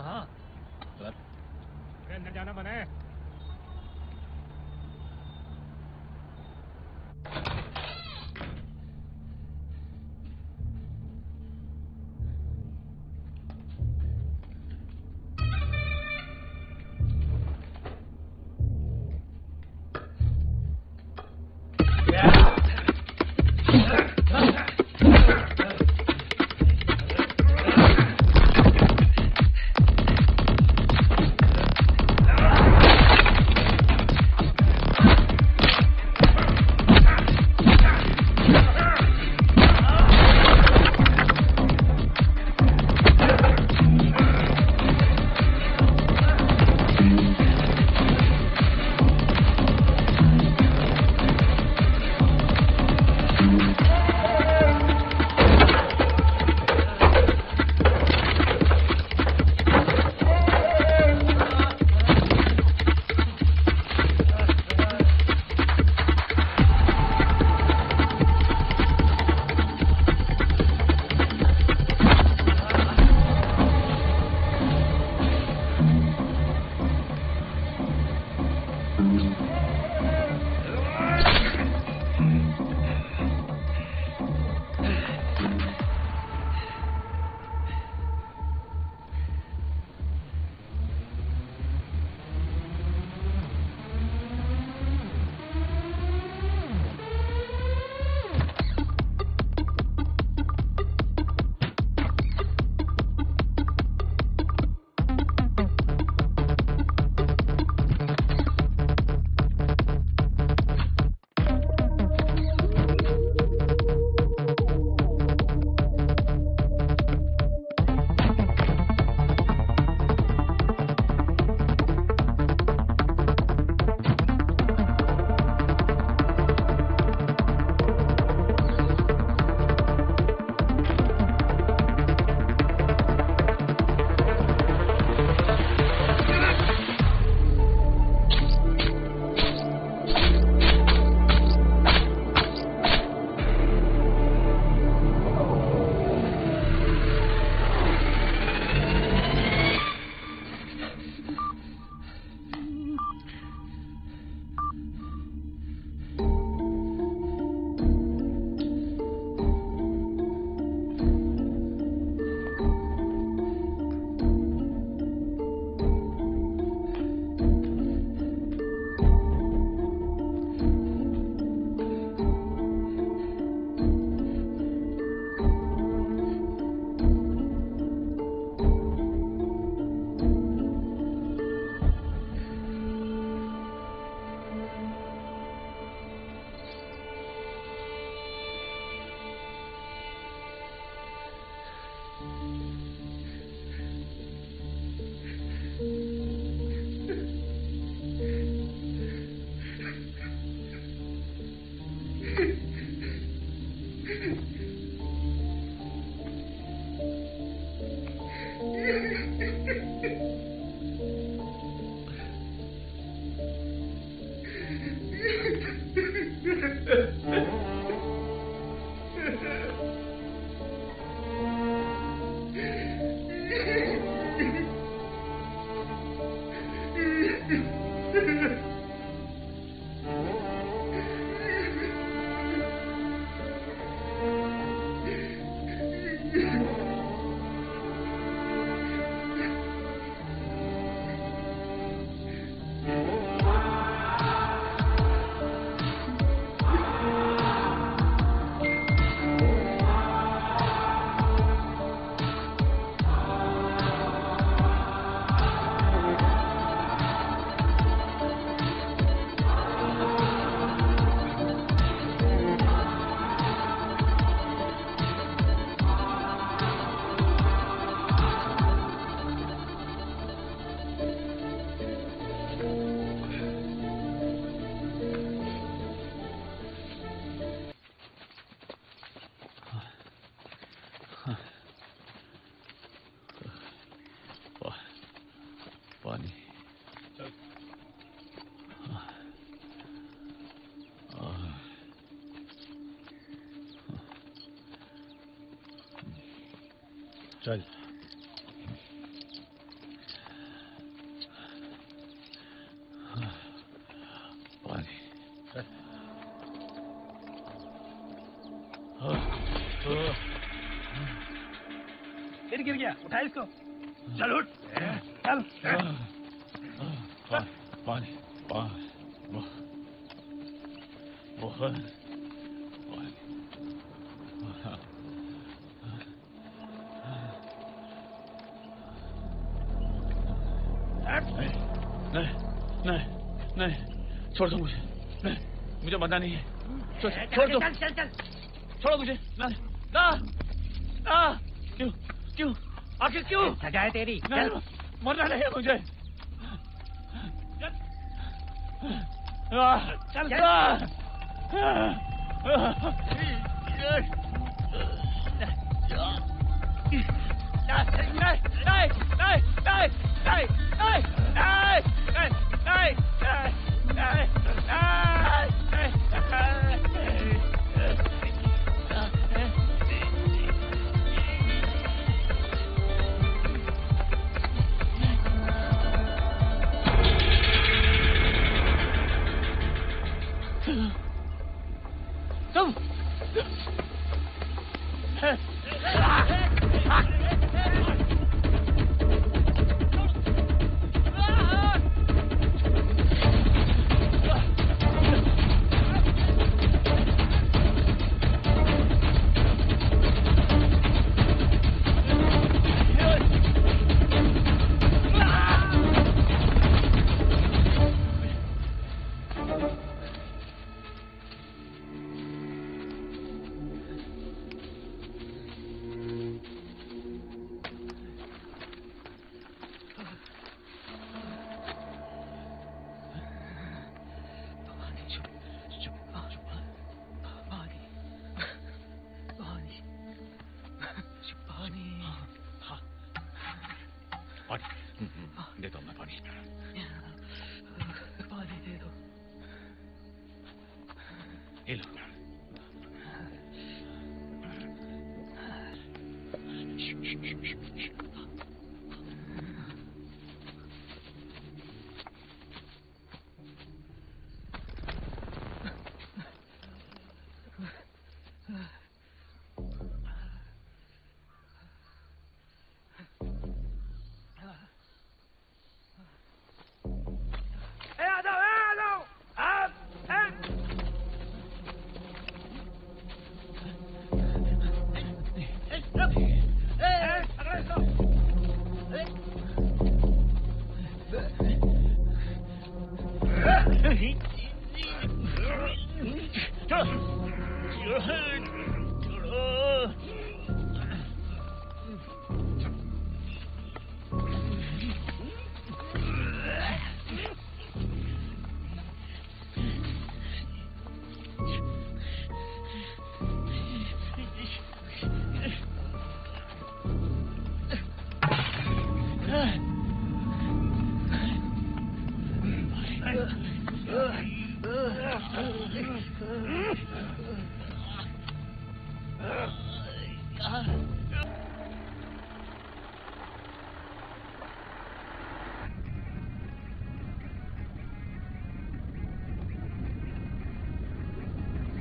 हाँ अरे अंदर जाना मना है। पानी चल। फिर गिर गया, उठा इसको। चल उठ, चल। पानी, मोहन, नहीं, छोड़ दो मुझे। नहीं, मुझे मरना नहीं है। छोड़ दो। चल। छोड़ो मुझे। ना। क्यों? आखिर क्यों? सजा है तेरी। चल। मरना नहीं है मुझे। चल। देता हूँ मैं पानी। पानी दे दो। ये लो।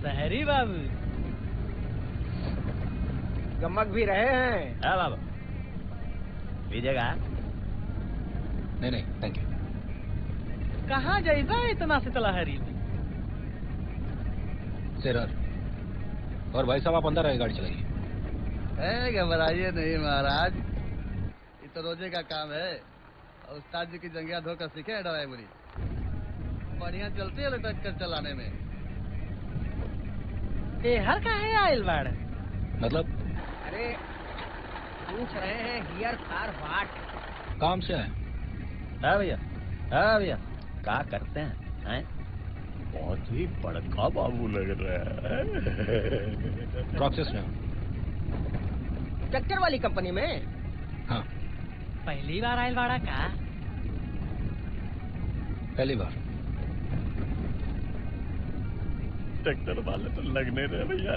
सहरी बाबू गमक भी रहे हैं। हाँ बाबू लीजिएगा। नहीं थैंक यू। कहाँ जाइबा इतना से तलाहरी में? सर और भाई साहब आप अंदर आए, गाड़ी चलाइए। घबराइए नहीं महाराज, ये तो रोजे का काम है। और उस्ताद जी की जंगिया धोकर सीखे ड्राइवरी, बढ़िया चलती है लटक कर चलाने में। ये हर का है आइल बाड़? मतलब? अरे पूछ रहे हैं हियर कार वाट काम से आए। हाँ भैया क्या करते हैं? बहुत ही बड़का बाबू लग रहा है। प्रोसेस में ट्रैक्टर वाली कंपनी में? हाँ। पहली बार आइल बाड़ा का? पहली बार। ट्रैक्टर वाले तो लगने रहे भैया।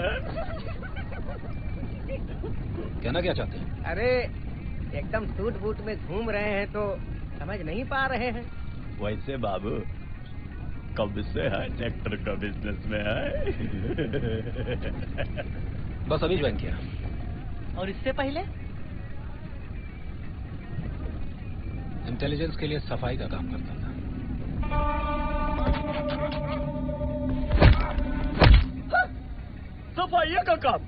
कहना क्या चाहते हैं? अरे एकदम सूट बूट में घूम रहे हैं तो समझ नहीं पा रहे हैं। वैसे बाबू कब से है ट्रैक्टर का बिजनेस में है? बस अभी ज्वाइन किया। और इससे पहले? इंटेलिजेंस के लिए सफाई का काम करता था। सफाई का काम?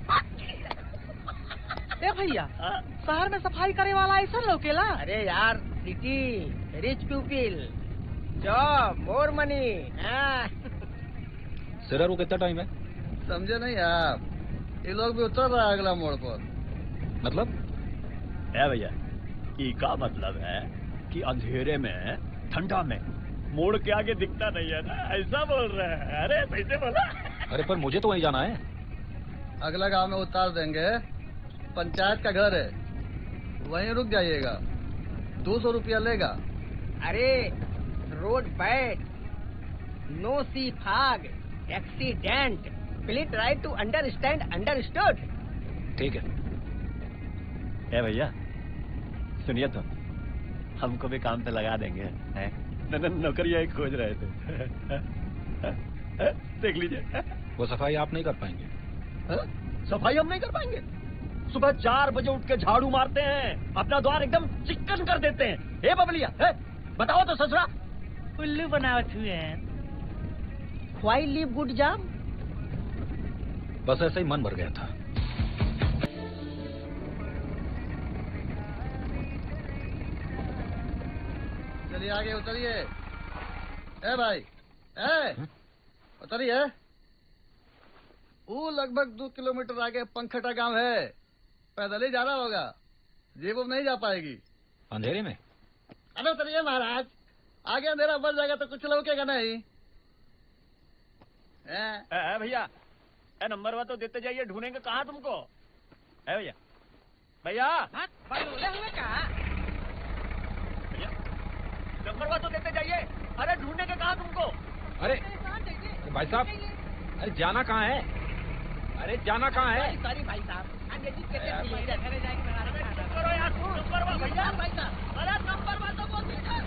ए भैया, शहर में सफाई करे वाला ऐसा लौकेला? अरे यार, city rich people, job, more money. सिरारू कितना टाइम है? समझे नहीं आप? ये लोग भी उतर रहा है अगला मोड़ पर। मतलब? है भैया, ई का मतलब है कि अंधेरे में, ठंडा में मोड़ के आगे दिखता नहीं है ना, ऐसा बोल रहे हैं। अरे कैसे बोला? अरे पर मुझे तो वहीं जाना है। अगला गांव में उतार देंगे, पंचायत का घर है, वहीं रुक जाइएगा। 200 रुपया लेगा। अरे road bad, no see fog, accident, please try to understand, understood. ठीक है। है भैया, सुनिए तो, हमको भी काम पे लगा देंगे। नौकरियां ही खोज रहे थे। देख लीजिए। वो सफाई आप नहीं कर पाएंगे। सफाई हम नहीं कर पाएंगे? सुबह 4 बजे उठ के झाड़ू मारते हैं, अपना द्वार एकदम चिकन कर देते हैं। हे बबलिया, बताओ तो ससुरा। उल्लू बनावत हुए हैं। Why leave good job? बस ऐसे ही मन भर गया था। चलिए आगे उतरिए। ए भाई, उतरिए। वो लगभग 2 किलोमीटर आगे पंखटा गांव है, पैदल ही जाना होगा, जीप नहीं जा पाएगी। अंधेरे में? अरे उतरिए महाराज, आगे अंधेरा बढ़ जाएगा तो कुछ लौकेगा नहीं। भैया, नंबर वा तो देते जाइए, ढूंढेंगे कहाँ तुमको। है भैया, भैया बलूले हुए कहा? भैया, नंबर वा तो देते जाइए। अरे ढूंढेंगे कहाँ तुमको। अरे भाई साहब, अरे जाना कहाँ है? अरे जाना कहाँ है? सॉरी भाई साहब, करो यार, नंबर वा भैया। अरे नंबर वा तो बोल दीजिए।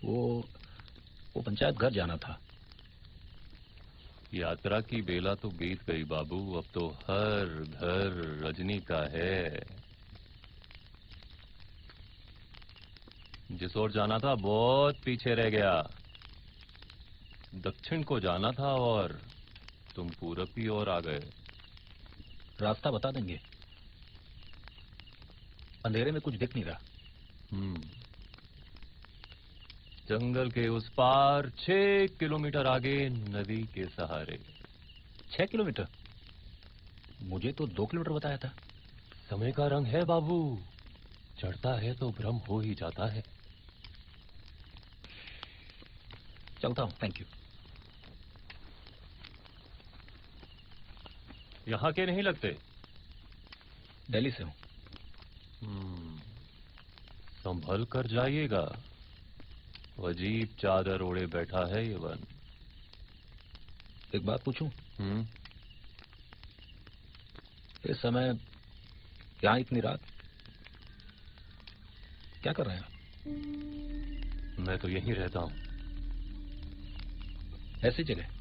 वो पंचायत घर जाना था। यात्रा की बेला तो बीत गई बाबू, अब तो हर घर रजनी का है। जिस ओर जाना था बहुत पीछे रह गया। दक्षिण को जाना था और तुम पूरब की ओर आ गए। रास्ता बता देंगे? अंधेरे में कुछ दिख नहीं रहा। जंगल के उस पार 6 किलोमीटर आगे नदी के सहारे। 6 किलोमीटर? मुझे तो 2 किलोमीटर बताया था। समय का रंग है बाबू, चढ़ता है तो भ्रम हो ही जाता है। चलता हूं, थैंक यू। यहाँ के नहीं लगते? दिल्ली से हूं। संभल कर जाइएगा, अजीब चादर ओढ़े बैठा है ये वन। एक बात पूछूं? इस समय यहाँ इतनी रात क्या कर रहे हैं? मैं तो यहीं रहता हूं। ऐसी जगह?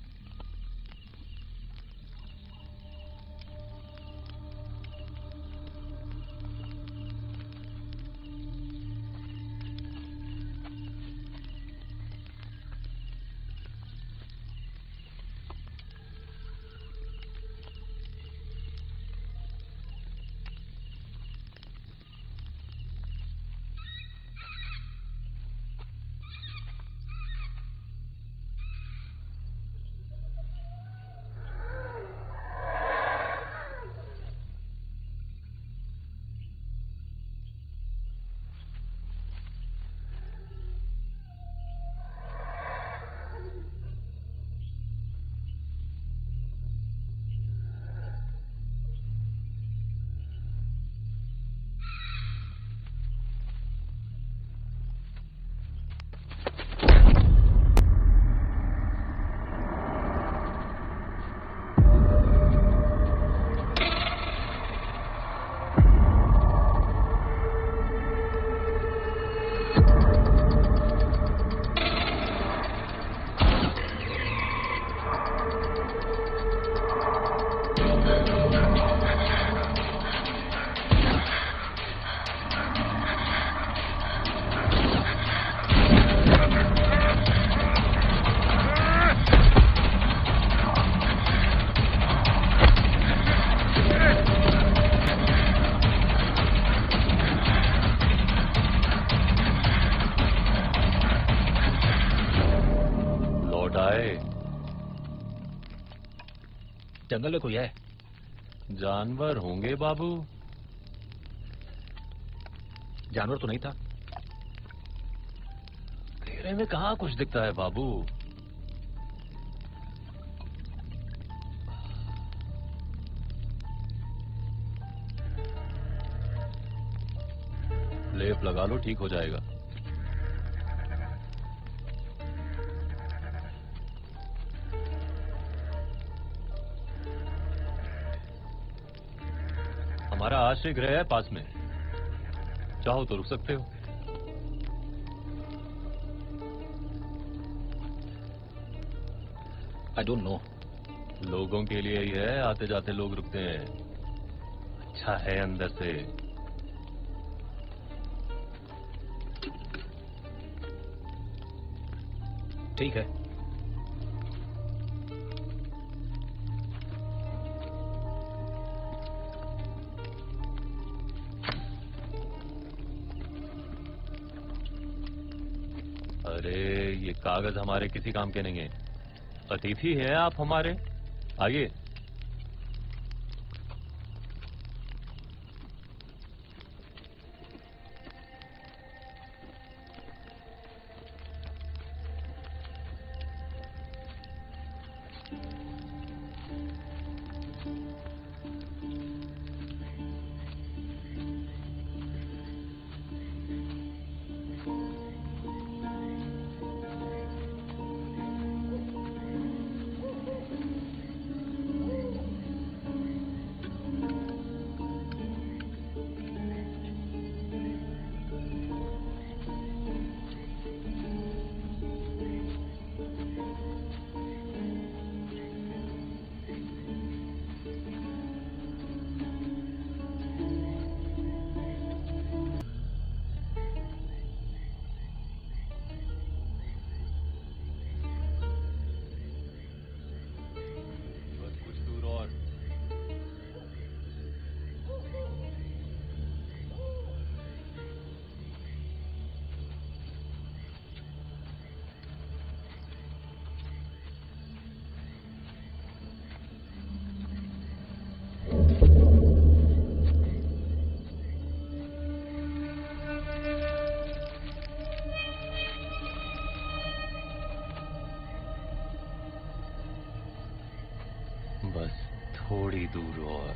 जंगल में कोई है? जानवर होंगे बाबू। जानवर तो नहीं था। अंधेरे में कहाँ कुछ दिखता है बाबू। लेप लगा लो, ठीक हो जाएगा। हमारा आश्रय गृह है पास में, चाहो तो रुक सकते हो। I don't know. लोगों के लिए ही है, आते जाते लोग रुकते हैं। अच्छा है अंदर से। ठीक है। अरे ये कागज हमारे किसी काम के नहीं है। अतिथि हैं आप हमारे, आइए। बस थोड़ी दूर और।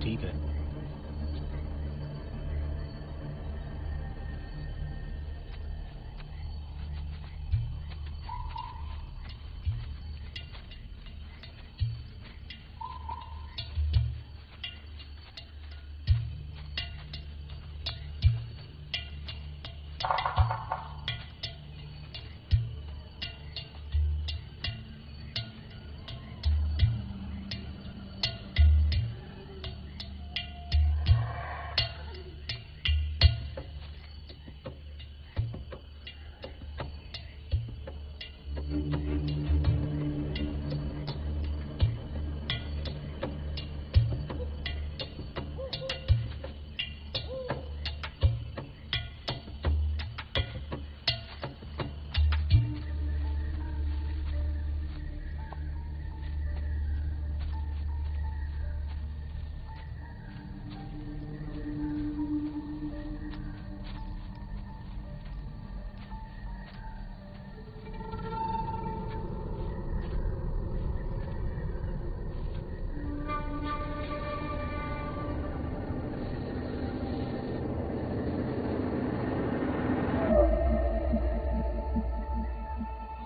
ठीक है।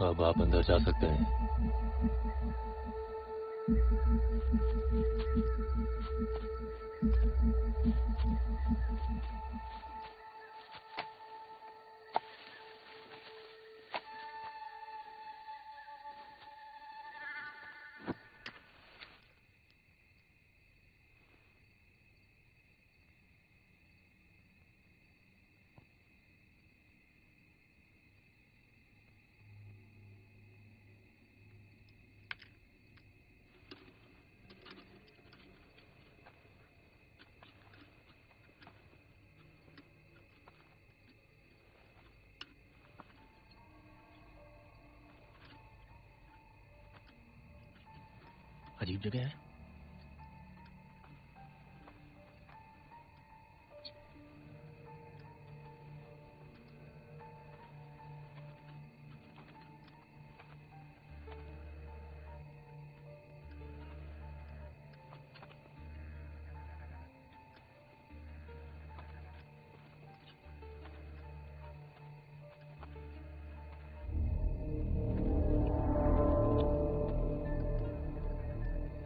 अब आप अंदर जा सकते हैं। अजीब जगह है।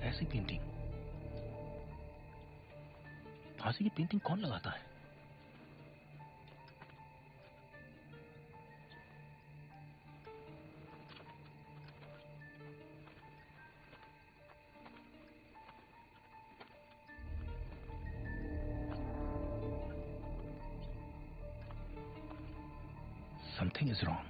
ऐसी पेंटिंग, फांसी की पेंटिंग कौन लगाता है? Something is wrong.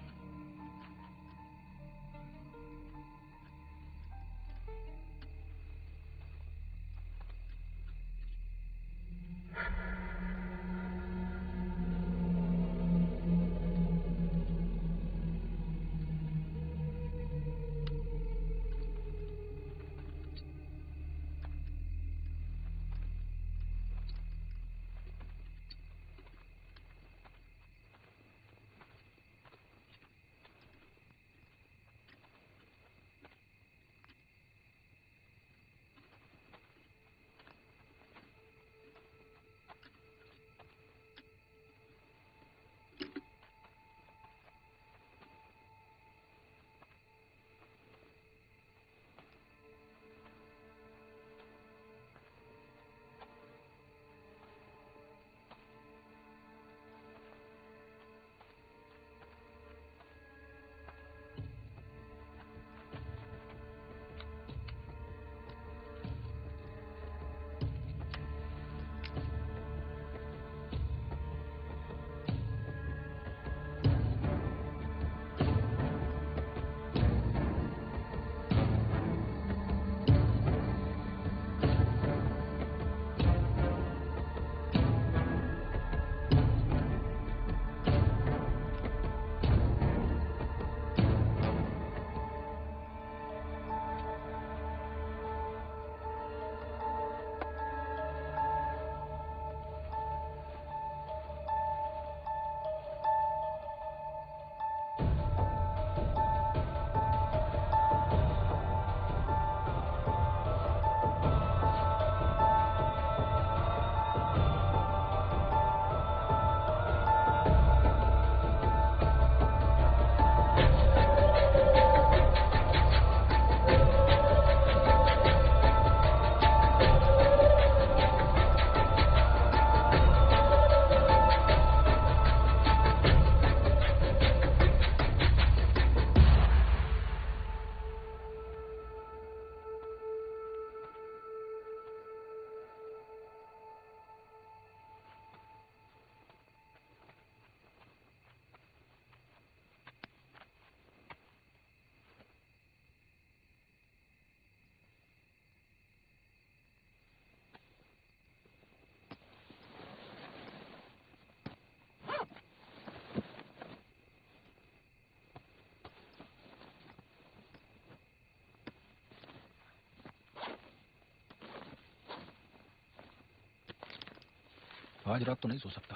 आज रात तो नहीं सो सकता,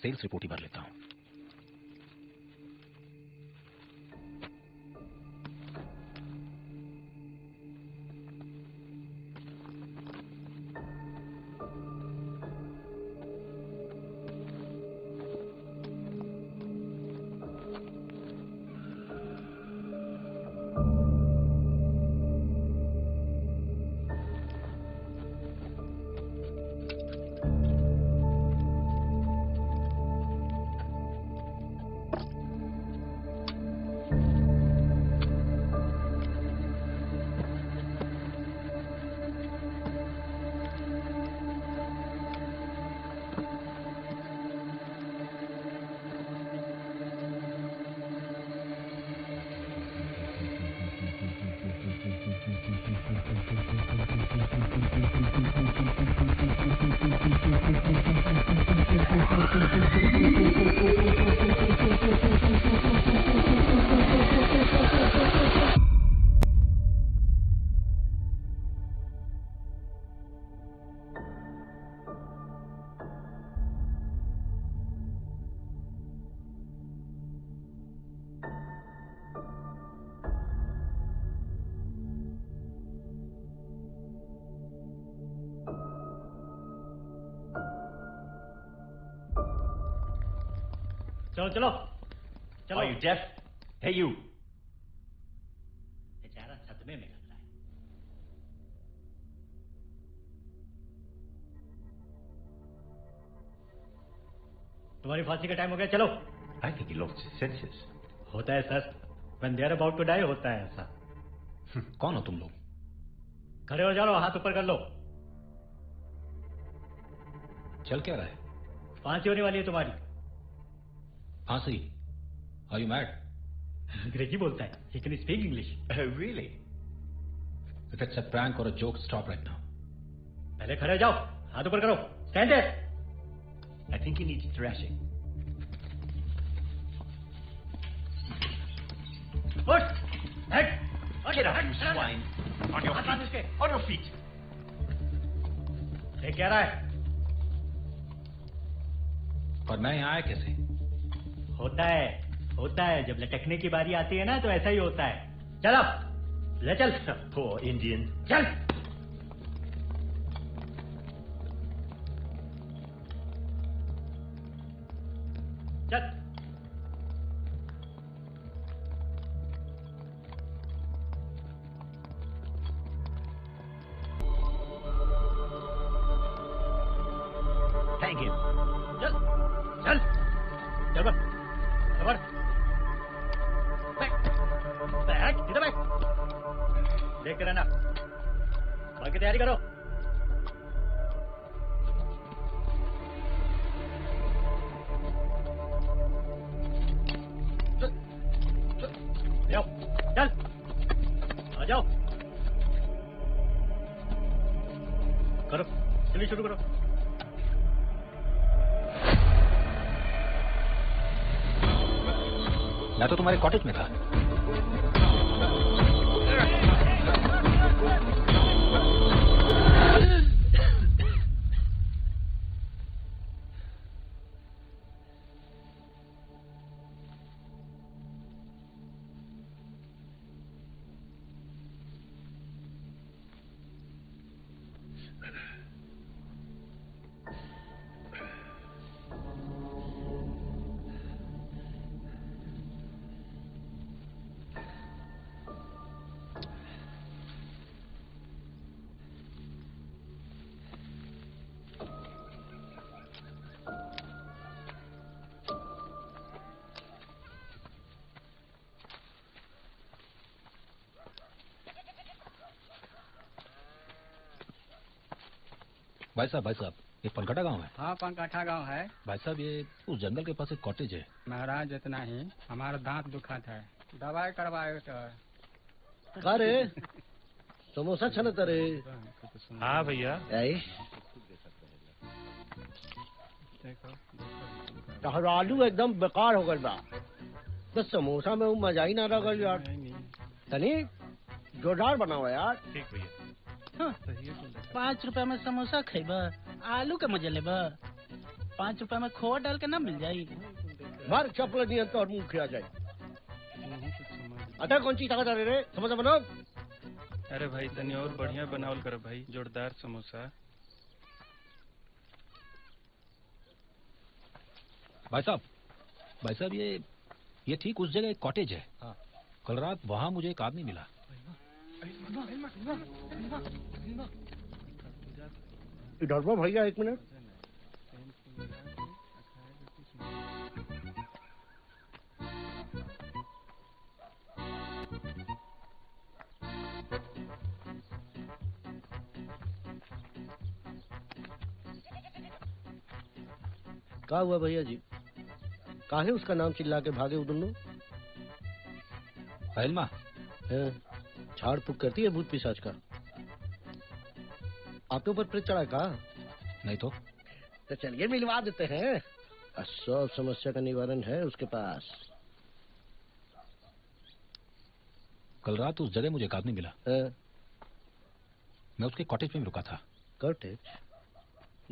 सेल्स रिपोर्ट ही भर लेता हूँ। चलो चलो चलो। Are you deaf? Hey you. बेचारा सदमे में लग रहा है। तुम्हारी फांसी का टाइम हो गया, चलो। I think he lost his senses. होता है sir, when they are about to die होता है ऐसा। कौन हो तुम लोग? खड़े हो जाओ, हाथ ऊपर कर लो। चल क्या रहा है? फांसी होने वाली है तुम्हारी। फांसी? Are you mad? अंग्रेजी बोलता है। He can speak English. Oh, really? If it's a prank or a joke, stop right now. पहले खड़े हो जाओ, हाथ ऊपर करो। Stand there. I think he needs thrashing. Push. Head. Get up, you swine. On your feet. On your feet. ये क्या रहा है? और मैं यहाँ आया कैसे? होता है जब लटकने की बारी आती है ना तो ऐसा ही होता है। चल अब ले चल। Poor Indian. चल। चल। Hang him. चल चल चल बड़ बड़ बैठ इधर बैठ, देखते रहना, बाकी तैयारी करो। चल चल चल आ जाओ, करो चलिए शुरू करो। मैं तो तुम्हारे कॉटेज में था। भाई साहब, ये पनकाठा गांव है? हाँ, पनकाठा गांव है। भाई साहब, ये उस जंगल के पास एक कॉटेज है। महाराज इतना ही, हमारा दांत दुखा था, दवाई करवाए तो। का रे समोसा छनत रे? हाँ भैया। आलू एकदम बेकार हो गया बा, तो समोसा में वो मजा ही ना रहा यार। तनी जोरदार बनाओ यार। ठीक भैया। 5 रुपया में समोसा खेबा, आलू के मजे ले 5 रुपए में खोआ डाल के ना मिल जाई। मार चपल नहीं तो और मुंह खिया जाए। अदा कौन चीज ताकत रे समोसा बनाओ। अरे भाई तनी और बढ़िया बनावल करो भाई, जोरदार समोसा। भाई साहब ये ठीक उस जगह एक कॉटेज है। हाँ। कल रात वहाँ मुझे एक आदमी मिला। इधर वो भैया 1 मिनट। क्या हुआ भैया जी? काहे उसका नाम चिल्ला के भागे उधर लो? फैलमा झाड़ फूक करती है भूत पिशाच का। आपके ऊपर प्रेत चढ़ा का? नहीं तो चलिए मिलवा देते हैं। सब समस्या का निवारण है उसके पास। कल रात उस जगह मुझे एक आदमी मिला। मैं उसके कॉटेज में रुका था। कॉटेज?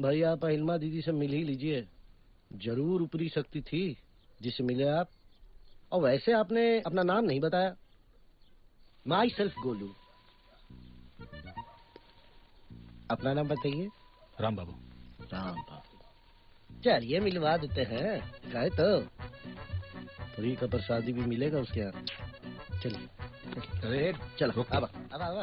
भैया आप अहिलमा दीदी से मिल ही लीजिए, जरूर ऊपरी शक्ति थी जिससे मिले आप। और वैसे आपने अपना नाम नहीं बताया। My self Golu. अपना नाम बताइए। राम बाबू। राम बाबू, चलिए मिलवा देते हैं। कहे तो फ्री का प्रसादी भी मिलेगा उसके यहाँ। चलिए चलो अब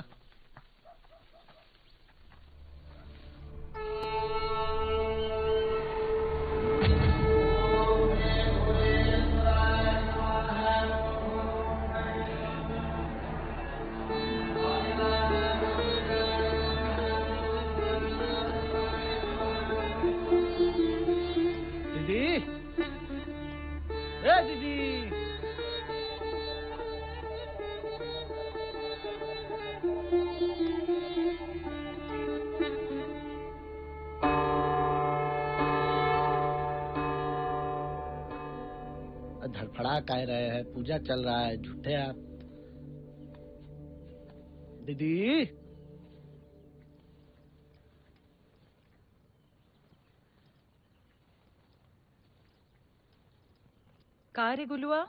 धड़फड़ा कह रहे हैं, पूजा चल रहा है, झूठे आप। दीदी का रे गुलुआ,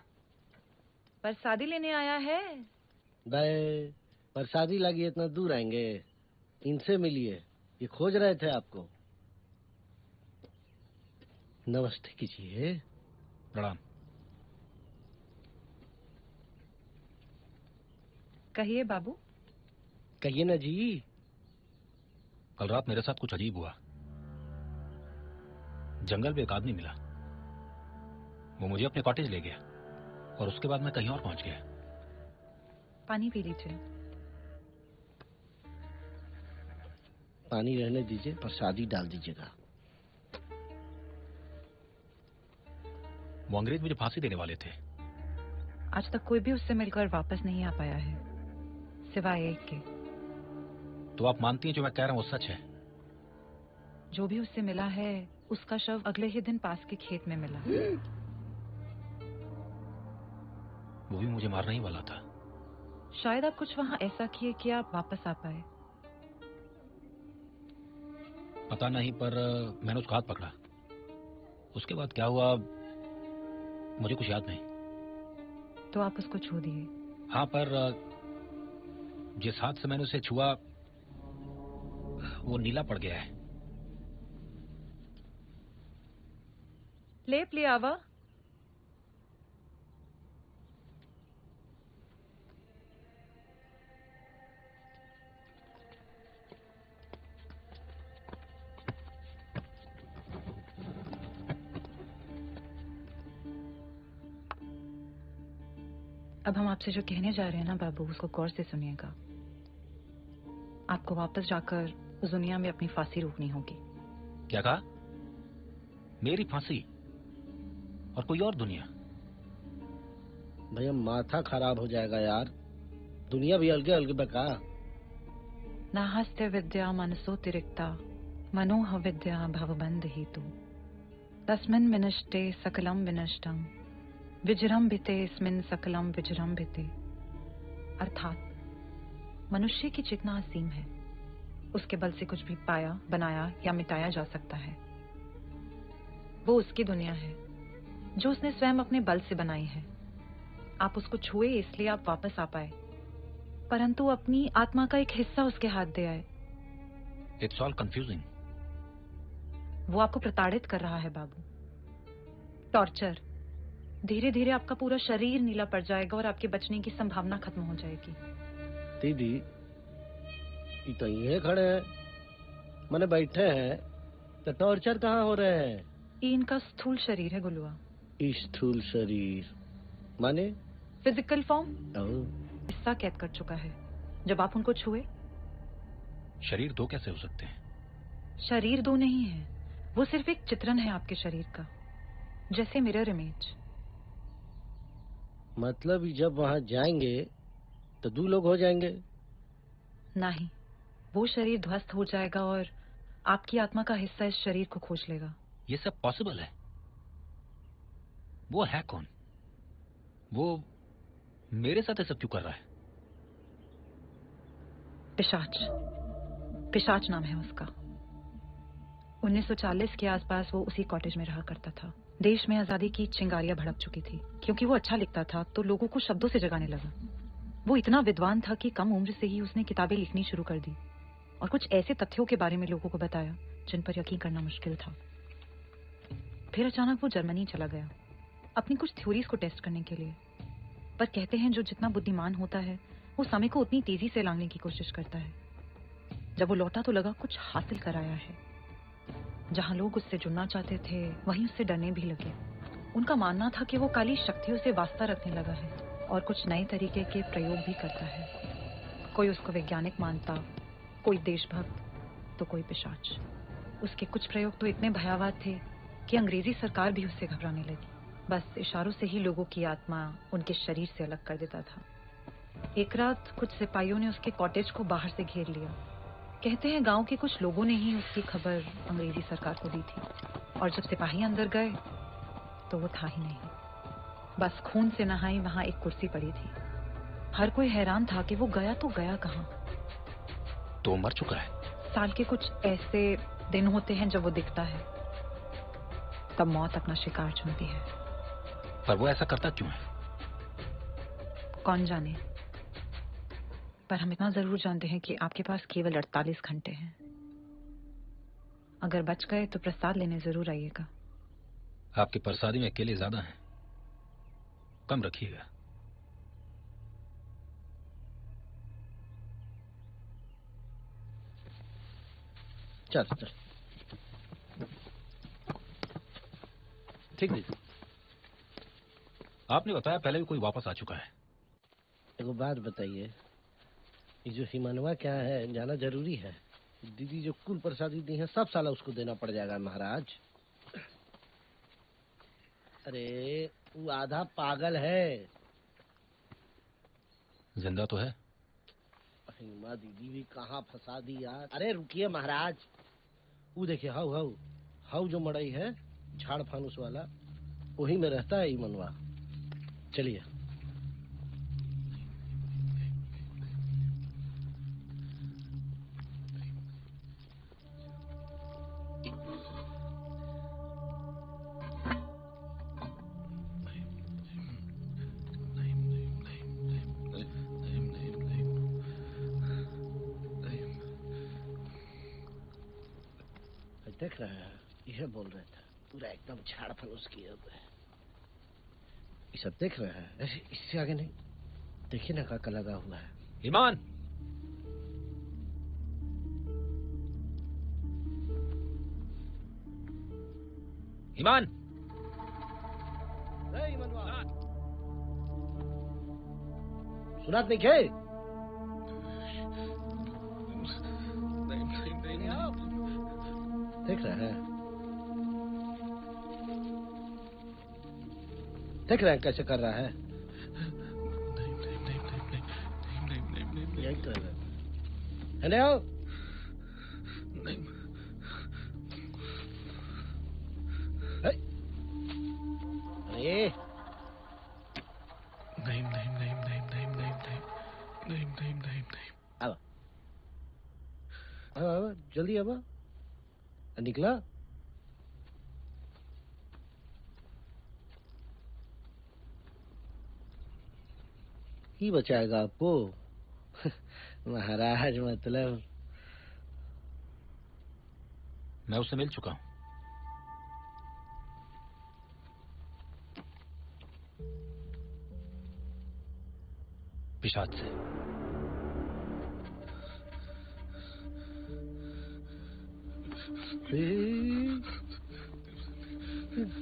प्रसादी लेने आया है? भाई प्रसादी लगी इतना दूर आएंगे? इनसे मिलिए, ये खोज रहे थे आपको। नमस्ते कीजिए। प्रणाम। कहिए बाबू। कहिए ना जी। कल रात मेरे साथ कुछ अजीब हुआ। जंगल में एक आदमी मिला, वो मुझे अपने कॉटेज ले गया और उसके बाद मैं कहीं और पहुंच गया। पानी पी लीजिए। पानी रहने दीजिए, प्रसादी डाल दीजिएगा। वो अंग्रेज मुझे फांसी देने वाले थे। आज तक कोई भी उससे मिलकर वापस नहीं आ पाया है, सिवाय एक के। तो आप मानती हैं जो मैं कह रहा हूँ वो सच है? जो भी उससे मिला है उसका शव अगले ही दिन पास के खेत में मिला। वो भी मुझे मारने ही वाला था। शायद आप कुछ वहाँ ऐसा किए कि आप वापस आ पाए। पता नहीं, पर मैंने उसका हाथ पकड़ा। उसके बाद क्या हुआ मुझे कुछ याद नहीं। तो आप उसको छू दिए? हाँ, पर जिस हाथ से मैंने उसे छुआ वो नीला पड़ गया है। लेप ले आवा। अब हम आपसे जो कहने जा रहे हैं ना बाबू, उसको गौर से सुनिएगा। आपको वापस जाकर उस दुनिया में अपनी फांसी रोकनी होगी। क्या कहा? मेरी फांसी और कोई और दुनिया? भैया माथा खराब हो जाएगा यार, दुनिया भी अलगे अलगे बका। नाहस्ते विद्या मनसो तिरिक्ता मनोह विद्या भवबंध हेतु तस्मिन् विनष्टे सकलम विनष्टम विजृंभिते स्मिन् सकलम विजृंभिते। अर्थात मनुष्य की चेतना असीम है उसके बल से कुछ भी पाया, बनाया या मिटाया जा सकता है। वो उसकी दुनिया है जो उसने स्वयं अपने बल से बनाई है। आप उसको छुए इसलिए आप वापस आ पाए, परंतु अपनी आत्मा का एक हिस्सा उसके हाथ दे आए। It's all confusing. वो आपको प्रताड़ित कर रहा है बाबू। टॉर्चर। धीरे धीरे आपका पूरा शरीर नीला पड़ जाएगा और आपके बचने की संभावना खत्म हो जाएगी। दीदी, ये तो ये खड़े हैं, मैंने बैठे हैं, तो टॉर्चर कहाँ हो रहे हैं? ये इनका स्थूल शरीर है गुलुआ। स्थूल शरीर माने? फिजिकल फॉर्म ओह, हिस्सा कैद कर चुका है। जब आप उनको छुए, शरीर दो कैसे हो सकते हैं? शरीर दो नहीं है, वो सिर्फ एक चित्रण है आपके शरीर का, जैसे मिरर इमेज। मतलब जब वहाँ जाएंगे तो दो लोग हो जाएंगे? नहीं, वो शरीर ध्वस्त हो जाएगा और आपकी आत्मा का हिस्सा इस शरीर को खोज लेगा। ये सब पॉसिबल है? वो है कौन? वो मेरे साथ ये सब क्यों कर रहा है? पिशाच। पिशाच नाम है उसका। 1940 के आसपास वो उसी कॉटेज में रहा करता था। देश में आजादी की चिंगारियां भड़क चुकी थी। क्योंकि वो अच्छा लिखता था तो लोगों को शब्दों से जगाने लगा। वो इतना विद्वान था कि कम उम्र से ही उसने किताबें लिखनी शुरू कर दी और कुछ ऐसे तथ्यों के बारे में लोगों को बताया जिन पर यकीन करना मुश्किल था। फिर अचानक वो जर्मनी चला गया अपनी कुछ थ्योरीज को टेस्ट करने के लिए। पर कहते हैं जो जितना बुद्धिमान होता है वो समय को उतनी तेजी से लांघने की कोशिश करता है। जब वो लौटा तो लगा कुछ हासिल कर आया है। जहां लोग उससे जुड़ना चाहते थे वहीं उससे डरने भी लगे। उनका मानना था कि वो काली शक्तियों से वास्ता रखने लगा है और कुछ नए तरीके के प्रयोग भी करता है। कोई उसको वैज्ञानिक मानता, कोई देशभक्त, तो कोई पिशाच। उसके कुछ प्रयोग तो इतने भयावह थे कि अंग्रेजी सरकार भी उससे घबराने लगी। बस इशारों से ही लोगों की आत्मा उनके शरीर से अलग कर देता था। एक रात कुछ सिपाहियों ने उसके कॉटेज को बाहर से घेर लिया। कहते हैं गांव के कुछ लोगों ने ही उसकी खबर अंग्रेजी सरकार को दी थी और जब सिपाही अंदर गए तो वो था ही नहीं। बस खून से नहाई वहां एक कुर्सी पड़ी थी। हर कोई हैरान था कि वो गया तो गया कहां। तो मर चुका है। साल के कुछ ऐसे दिन होते हैं जब वो दिखता है, तब मौत अपना शिकार चुनती है। पर वो ऐसा करता क्यों है? कौन जाने, पर हम इतना जरूर जानते हैं कि आपके पास केवल 48 घंटे हैं। अगर बच गए तो प्रसाद लेने जरूर आइएगा। आपके प्रसादी में केले ज्यादा हैं, कम रखिएगा। चल चल, ठीक है। आपने बताया पहले भी कोई वापस आ चुका है। एक बात बताइए, ये जो हिमनवा क्या है जाना जरूरी है? दीदी जो कुल प्रसादी दी है सब साला उसको देना पड़ जाएगा महाराज। अरे वो आधा पागल है। जिंदा तो है। हिमा दीदी भी कहाँ फंसा दी यार। अरे रुकिए महाराज, वो देखिए हाउ हाउ हाउ जो मड़ई है झाड़ फानुस वाला, वही में रहता है हिमनवा। चलिए। देख रहे हैं, यह बोल रहे थे पूरा एकदम झाड़ फलूस किए हुए है। ये सब देख रहे हैं, ऐसे इससे आगे नहीं। देखिए ना काका लगा हुआ है। ईमान, ईमान, सुनात नहीं खे? देख रहे हैं, देख रहे हैं कैसे कर रहा है। यही कर रहा है ना? अरे नहीं। जल्दी अब निकला। ही बचाएगा आपको महाराज। मतलब मैं उससे मिल चुका हूं। पिशाच से।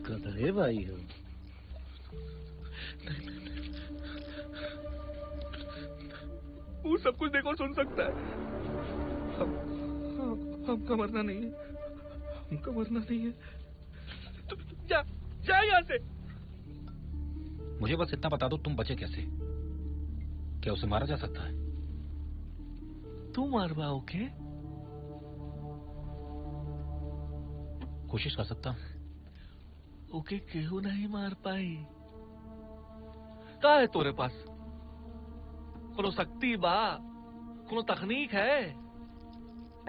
गधे भाई हो। वो सब कुछ देखो सुन सकता है। हमका मरना नहीं है, हमका मरना नहीं है। जा जा यहाँ से। मुझे बस इतना बता दो, तुम बचे कैसे? क्या उसे मारा जा सकता है? तू मार पाओगे? कोशिश कर सकता हूं। ओके केहू नहीं मार पाई। का है तोरे पास? कोनो शक्ति बा? कोनो तकनीक है?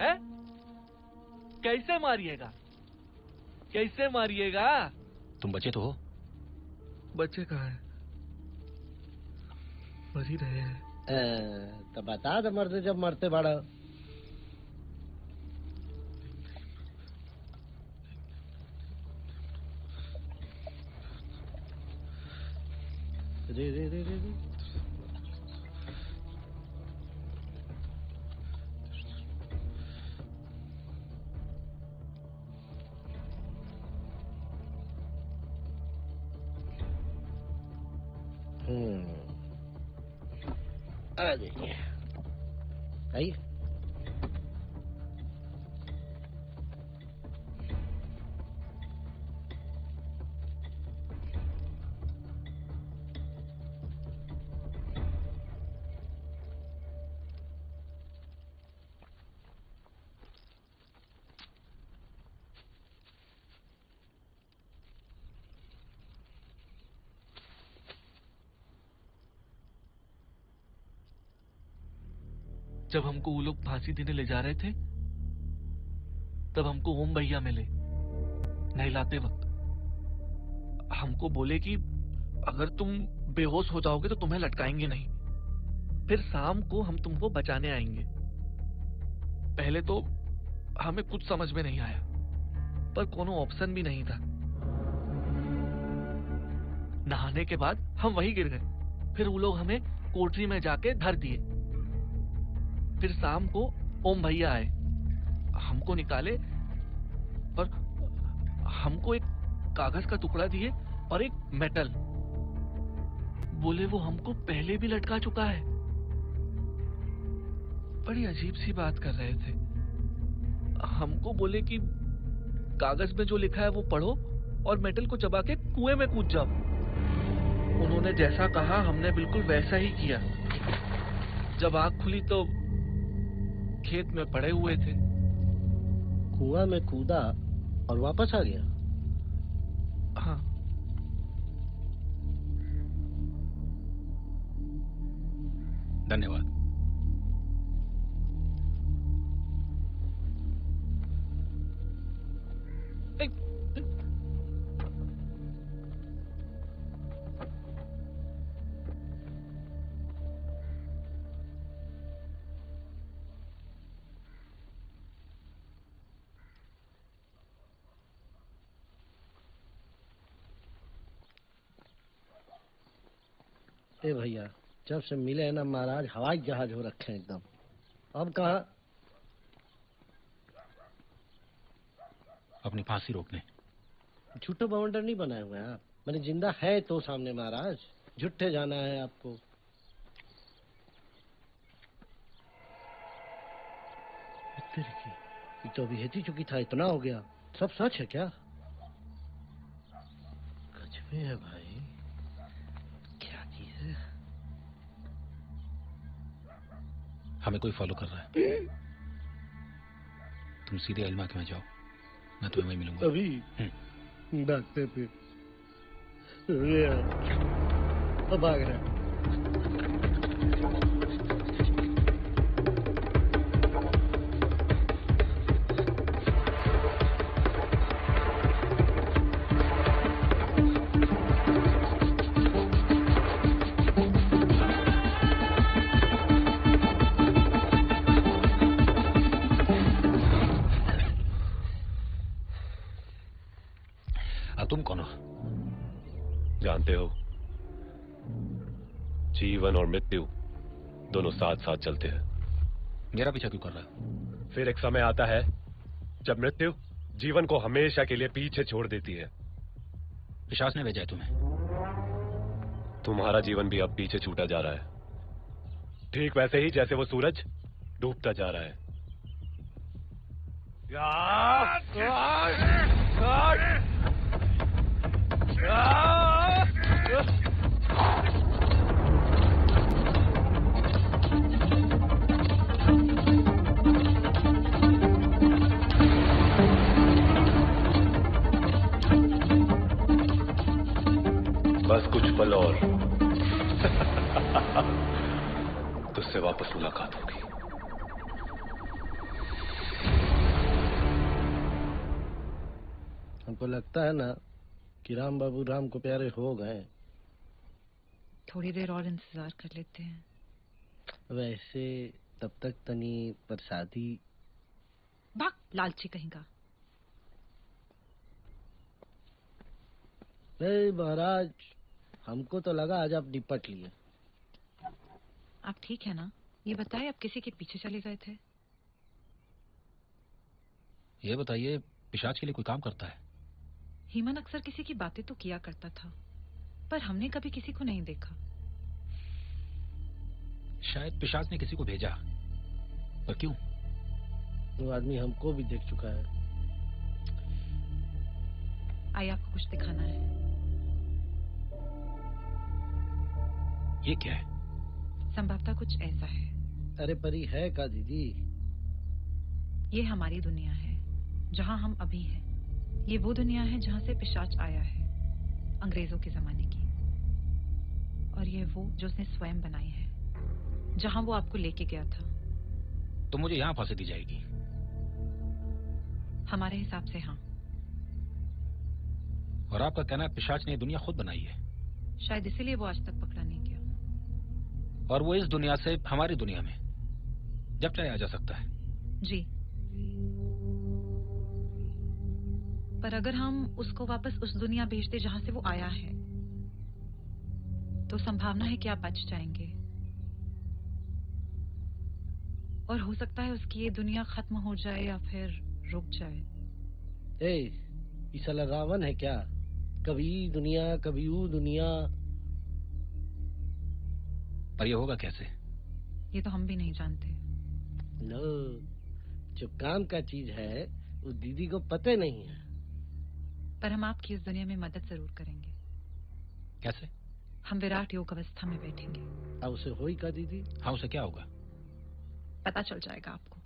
हैं? कैसे मारिएगा? कैसे मारिएगा? तुम बचे तो हो? बच्चे कहाँ हैं? मर ही रहे हैं। तो बता दे मरते जब मरते बड़ा। रे रे रे रे रे। आ जाइए, आइए। जब हमको वो लोग फांसी देने ले जा रहे थे, तब हमको ओम भैया मिले। नहलाते वक्त हमको बोले कि अगर तुम बेहोश हो जाओगे तो तुम्हें लटकाएंगे नहीं, फिर शाम को हम तुमको बचाने आएंगे। पहले तो हमें कुछ समझ में नहीं आया, पर कोनो ऑप्शन भी नहीं था। नहाने के बाद हम वहीं गिर गए। फिर वो लोग हमें कोठरी में जाके धर दिए। फिर शाम को ओम भैया आए, हमको निकाले और हमको एक कागज का टुकड़ा दिए और एक मेटल। बोले वो हमको पहले भी लटका चुका है। बड़ी अजीब सी बात कर रहे थे। हमको बोले कि कागज में जो लिखा है वो पढ़ो और मेटल को चबा के कुएं में कूद जाओ। उन्होंने जैसा कहा हमने बिल्कुल वैसा ही किया। जब आँख खुली तो खेत में पड़े हुए थे। कुआं में कूदा और वापस आ गया? हाँ। धन्यवाद। ए भैया, जब से मिले हैं ना महाराज, हवाई जहाज हो रखे हैं एकदम। अब कहाँ? अपनी फांसी रोकने। झूठे बाउंडर नहीं बनाए हुए हैं आप। मैंने जिंदा है तो सामने महाराज, झूठे जाना है आपको। ये तो अभी हेती चुकी था, इतना हो गया। सब सच है क्या? कुछ भी है भाई, क्या चीज है? हमें कोई फॉलो कर रहा है। तुम सीधे अलमा के में जाओ, मैं तुम्हें वहीं मिलूंगा। अभी भागते फिर अब भाग रहा है। जानते हो, जीवन और मृत्यु दोनों साथ साथ चलते हैं। मेरा पीछा क्यों कर रहा है? फिर एक समय आता है जब मृत्यु जीवन को हमेशा के लिए पीछे छोड़ देती है। पिशाच ने भेजा है तुम्हें। तुम्हारा जीवन भी अब पीछे छूटा जा रहा है, ठीक वैसे ही जैसे वो सूरज डूबता जा रहा है। बस कुछ पल और तुझसे वापस मुलाकात होगी। हमको लगता है ना कि राम बाबू राम को प्यारे हो गए। थोड़ी देर और इंतजार कर लेते हैं। वैसे तब तक तनी प्रसादी। भाग लालची कहेगा। महाराज, हमको तो लगा आज आप निपट लिए। आप ठीक है ना? ये बताइए, आप किसी के पीछे चले गए थे? ये बताइए, पिशाच के लिए कोई काम करता है? हीमन अक्सर किसी की बातें तो किया करता था, पर हमने कभी किसी को नहीं देखा। शायद पिशाच ने किसी को भेजा, पर क्यों? वो आदमी हमको भी देख चुका है। आइए, आपको कुछ दिखाना है। ये क्या है? संभवतः कुछ ऐसा है। अरे परी है का दीदी? ये हमारी दुनिया है, जहाँ हम अभी हैं। ये वो दुनिया है जहाँ से पिशाच आया है, अंग्रेजों के जमाने की। और ये वो जो उसने स्वयं बनाई है, जहाँ वो आपको लेके गया था। तो मुझे यहाँ फांसी दी जाएगी? हमारे हिसाब से हाँ। और आपका कहना है पिशाच ने ये दुनिया खुद बनाई है? शायद इसीलिए वो आज तक पकड़ा नहीं गया। और वो इस दुनिया से हमारी दुनिया में जब चाहे आ जा सकता है? जी, पर अगर हम उसको वापस उस दुनिया भेज दे जहां से वो आया है, तो संभावना है कि आप बच जाएंगे। और हो सकता है उसकी ये दुनिया खत्म हो जाए या फिर रुक जाए। ये साला रावण है क्या? कभी दुनिया कभी वो दुनिया। पर ये होगा कैसे? ये तो हम भी नहीं जानते। लो, जो काम का चीज है वो दीदी को पता नहीं है। पर हम आपकी इस दुनिया में मदद जरूर करेंगे। कैसे? हम विराट योग अवस्था में बैठेंगे। अब उसे होई का दीदी? हाँ, उसे क्या होगा? पता चल जाएगा आपको।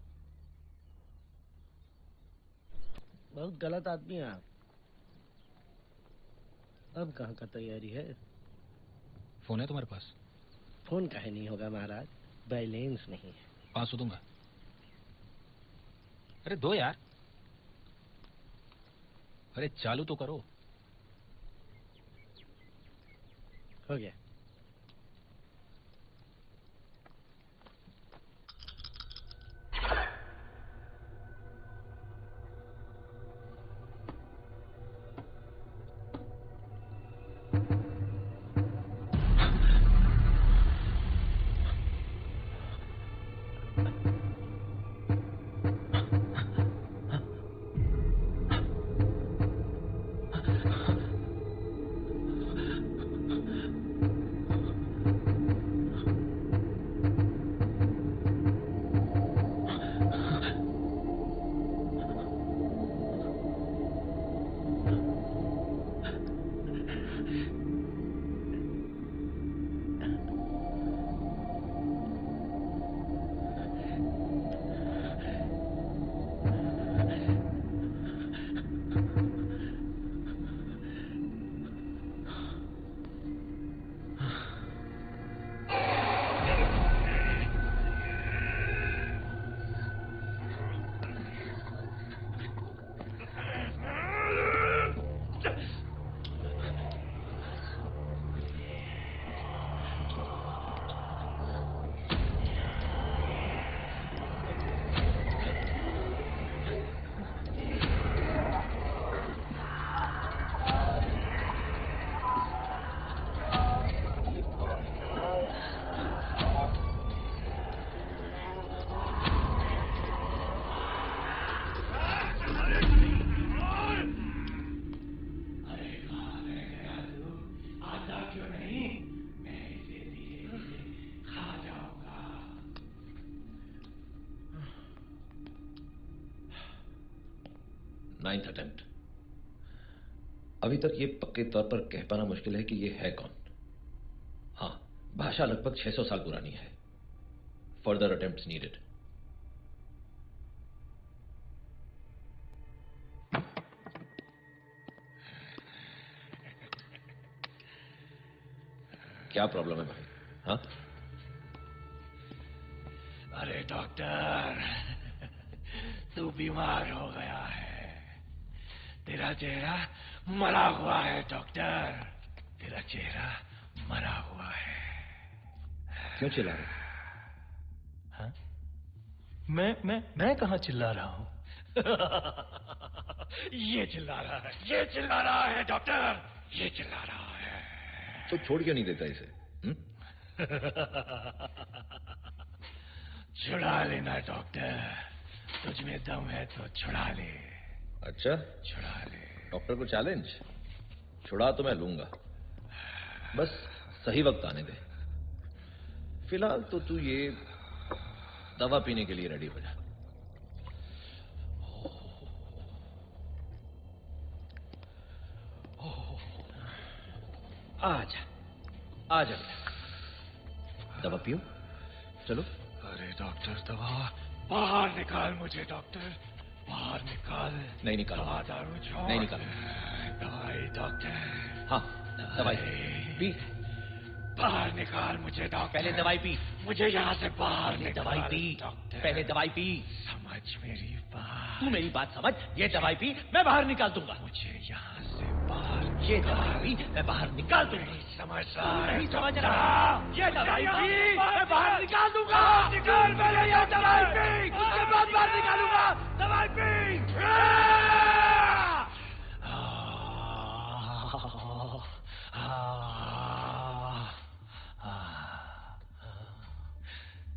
बहुत गलत आदमी है आप। अब कहाँ का तैयारी है? फोन है तुम्हारे पास? फोन काहे नहीं होगा महाराज, बैलेंस नहीं है। 500 दूंगा। अरे दो यार। अरे चालू तो करो। हो गया। 9th attempt. अभी तक ये पक्के तौर पर कह पाना मुश्किल है कि ये है कौन। हाँ, भाषा लगभग 600 साल पुरानी है। Further attempts needed. क्या प्रॉब्लम है भाई? हाँ? अरे डॉक्टर, तू बीमार हो गया है। तेरा चेहरा मरा हुआ है डॉक्टर, तेरा चेहरा मरा हुआ है। क्यों चिल्ला रहे? हाँ? मैं कहाँ चिल्ला रहा हूँ? ये चिल्ला रहा है, ये चिल्ला रहा है डॉक्टर, ये चिल्ला रहा है। तो छोड़ क्यों नहीं देता इसे? छुड़ा लेना डॉक्टर, तुझ में दम है तो छुड़ा ले। अच्छा, छुड़ा ले। डॉक्टर को चैलेंज? छुड़ा तो मैं लूंगा, बस सही वक्त आने दे। फिलहाल तो तू ये दवा पीने के लिए रेडी हो जा। आजा, आजा, दवा पियो, चलो। अरे डॉक्टर, दवा बाहर निकाल मुझे डॉक्टर, बाहर निकाल। नहीं निकाल, दवा दारू छोड़। नहीं निकाल। दवाई डॉक्टर। हाँ, दवाई पी। बाहर निकाल मुझे डॉक्टर। पहले दवाई पी। मुझे यहाँ से बाहर निकाल। दवाई पी डॉक्टर। पहले दवाई पी। समझ मेरी बात। तू मेरी बात समझ। ये दवाई पी, मैं बाहर निकाल दूंगा। मुझे यहाँ से बाहर। ये दवाई पी, मैं बाहर निकाल दूंगा। समझ रहा है? नहीं समझ रहा। ये दवाई पी, मैं बाहर निकाल दूंगा। निकाल पहले ये दवाई पी, उसके बाद बाहर निकालूंगा। दवाई पी।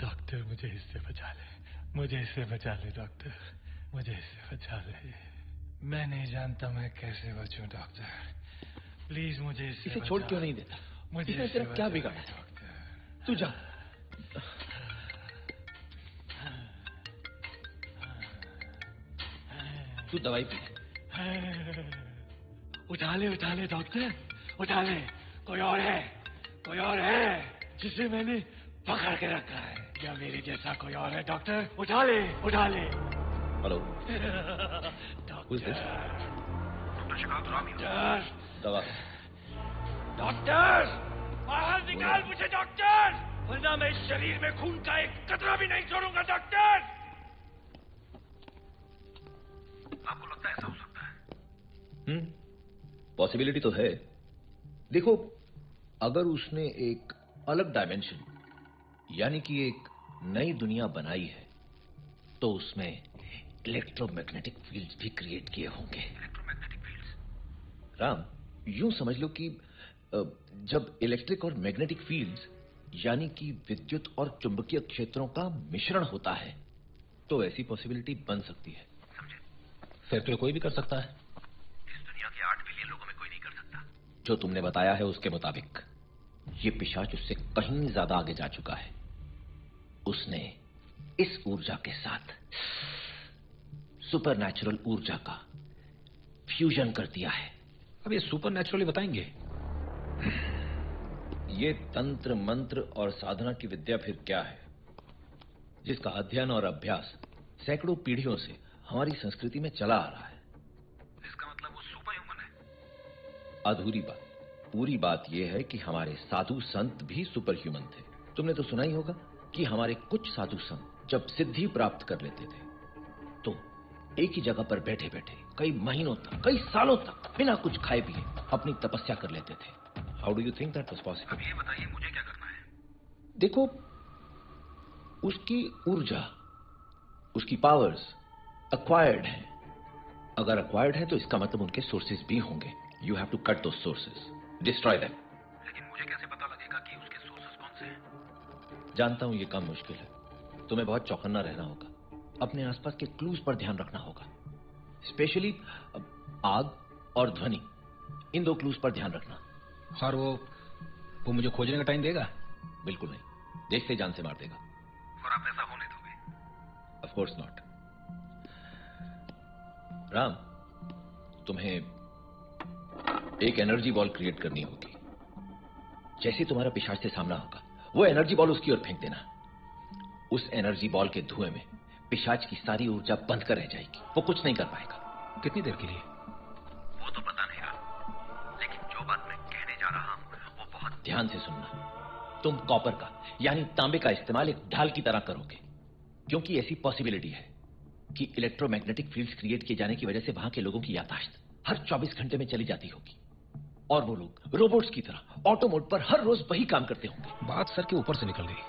डॉक्टर, मुझे इससे बचा ले, मुझे इससे बचा ले डॉक्टर, मुझे इससे बचा ले। मैं नहीं जानता मैं कैसे बचूं डॉक्टर, प्लीज मुझे इसे छोड़ क्यों नहीं देता? मुझे इसने तेरा क्या बिगाड़ा? तू जा। तू दवाई पी। उठा ले डॉक्टर, उठा ले। कोई और है जिसे मैंने पकड़ के रखा है, या मेरे जैसा कोई और है डॉक्टर? उठा ले। हेलो, डॉक्टर, दवा। डॉक्टर, बाहर निकाल मुझे डॉक्टर, वरना मैं इस शरीर में खून का एक कतरा भी नहीं छोड़ूंगा डॉक्टर। आपको लगता है ऐसा हो सकता है? पॉसिबिलिटी तो है। देखो, अगर उसने एक अलग डायमेंशन यानी कि एक नई दुनिया बनाई है, तो उसमें इलेक्ट्रोमैग्नेटिक फील्ड्स भी क्रिएट किए होंगे। Electromagnetic fields? राम, यूं समझ लो कि जब इलेक्ट्रिक और मैग्नेटिक फील्ड्स यानी कि विद्युत और चुंबकीय क्षेत्रों का मिश्रण होता है, तो ऐसी पॉसिबिलिटी बन सकती है। फिर तो कोई भी कर सकता है। इस दुनिया के 8 बिलियन लोगों में कोई नहीं कर सकता। जो तुमने बताया है उसके मुताबिक ये पिशाच उससे कहीं ज्यादा आगे जा चुका है। उसने इस ऊर्जा के साथ सुपरनैचुरल ऊर्जा का फ्यूजन कर दिया है। अब ये सुपरनैचुरली बताएंगे? ये तंत्र मंत्र और साधना की विद्या फिर क्या है, जिसका अध्ययन और अभ्यास सैकड़ों पीढ़ियों से हमारी संस्कृति में चला आ रहा है। इसका मतलब वो सुपर ह्यूमन है? अधूरी बात। पूरी बात यह है कि हमारे साधु संत भी सुपर ह्यूमन थे। तुमने तो सुना ही होगा कि हमारे कुछ साधु संत जब सिद्धि प्राप्त कर लेते थे तो एक ही जगह पर बैठे बैठे कई महीनों तक, कई सालों तक बिना कुछ खाए पिए अपनी तपस्या कर लेते थे। How do you think that was possible? अब ये बताइए मुझे क्या करना है? देखो, उसकी ऊर्जा, उसकी पावर्स अक्वायर्ड है। अगर अक्वायर्ड है तो इसका मतलब उनके सोर्सेज भी होंगे। You have to cut those sources, destroy them. लेकिन मुझे कैसे पता लगेगा कि उसके सोर्सेज कौन से हैं? जानता हूं ये काम मुश्किल है। तुम्हें बहुत चौकन्ना रहना होगा, अपने आसपास के क्लूज पर ध्यान रखना होगा, स्पेशली आग और ध्वनि, इन 2 क्लूज पर ध्यान रखना। और वो मुझे खोजने का टाइम देगा? बिल्कुल नहीं, देखते जान से मार देगा। और आप ऐसा होने दोगे? Of course not. राम, तुम्हें एक एनर्जी बॉल क्रिएट करनी होगी। जैसे तुम्हारा पिशाच से सामना होगा, वो एनर्जी बॉल उसकी ओर फेंक देना। उस एनर्जी बॉल के धुएं में पिशाच की सारी ऊर्जा बंद कर रह जाएगी, वो कुछ नहीं कर पाएगा। कितनी देर के लिए? वो तो पता नहीं रहा, लेकिन जो बात मैं कहने जा रहा हूं वो बहुत ध्यान से सुनना। तुम कॉपर का यानी तांबे का इस्तेमाल एक ढाल की तरह करोगे, क्योंकि ऐसी पॉसिबिलिटी है कि इलेक्ट्रोमैग्नेटिक फील्ड्स क्रिएट किए जाने की वजह से वहां के लोगों की याददाश्त हर 24 घंटे में चली जाती होगी और वो लोग रोबोट्स की तरह ऑटो मोड पर हर रोज वही काम करते होंगे। बात सर के ऊपर से निकल गई,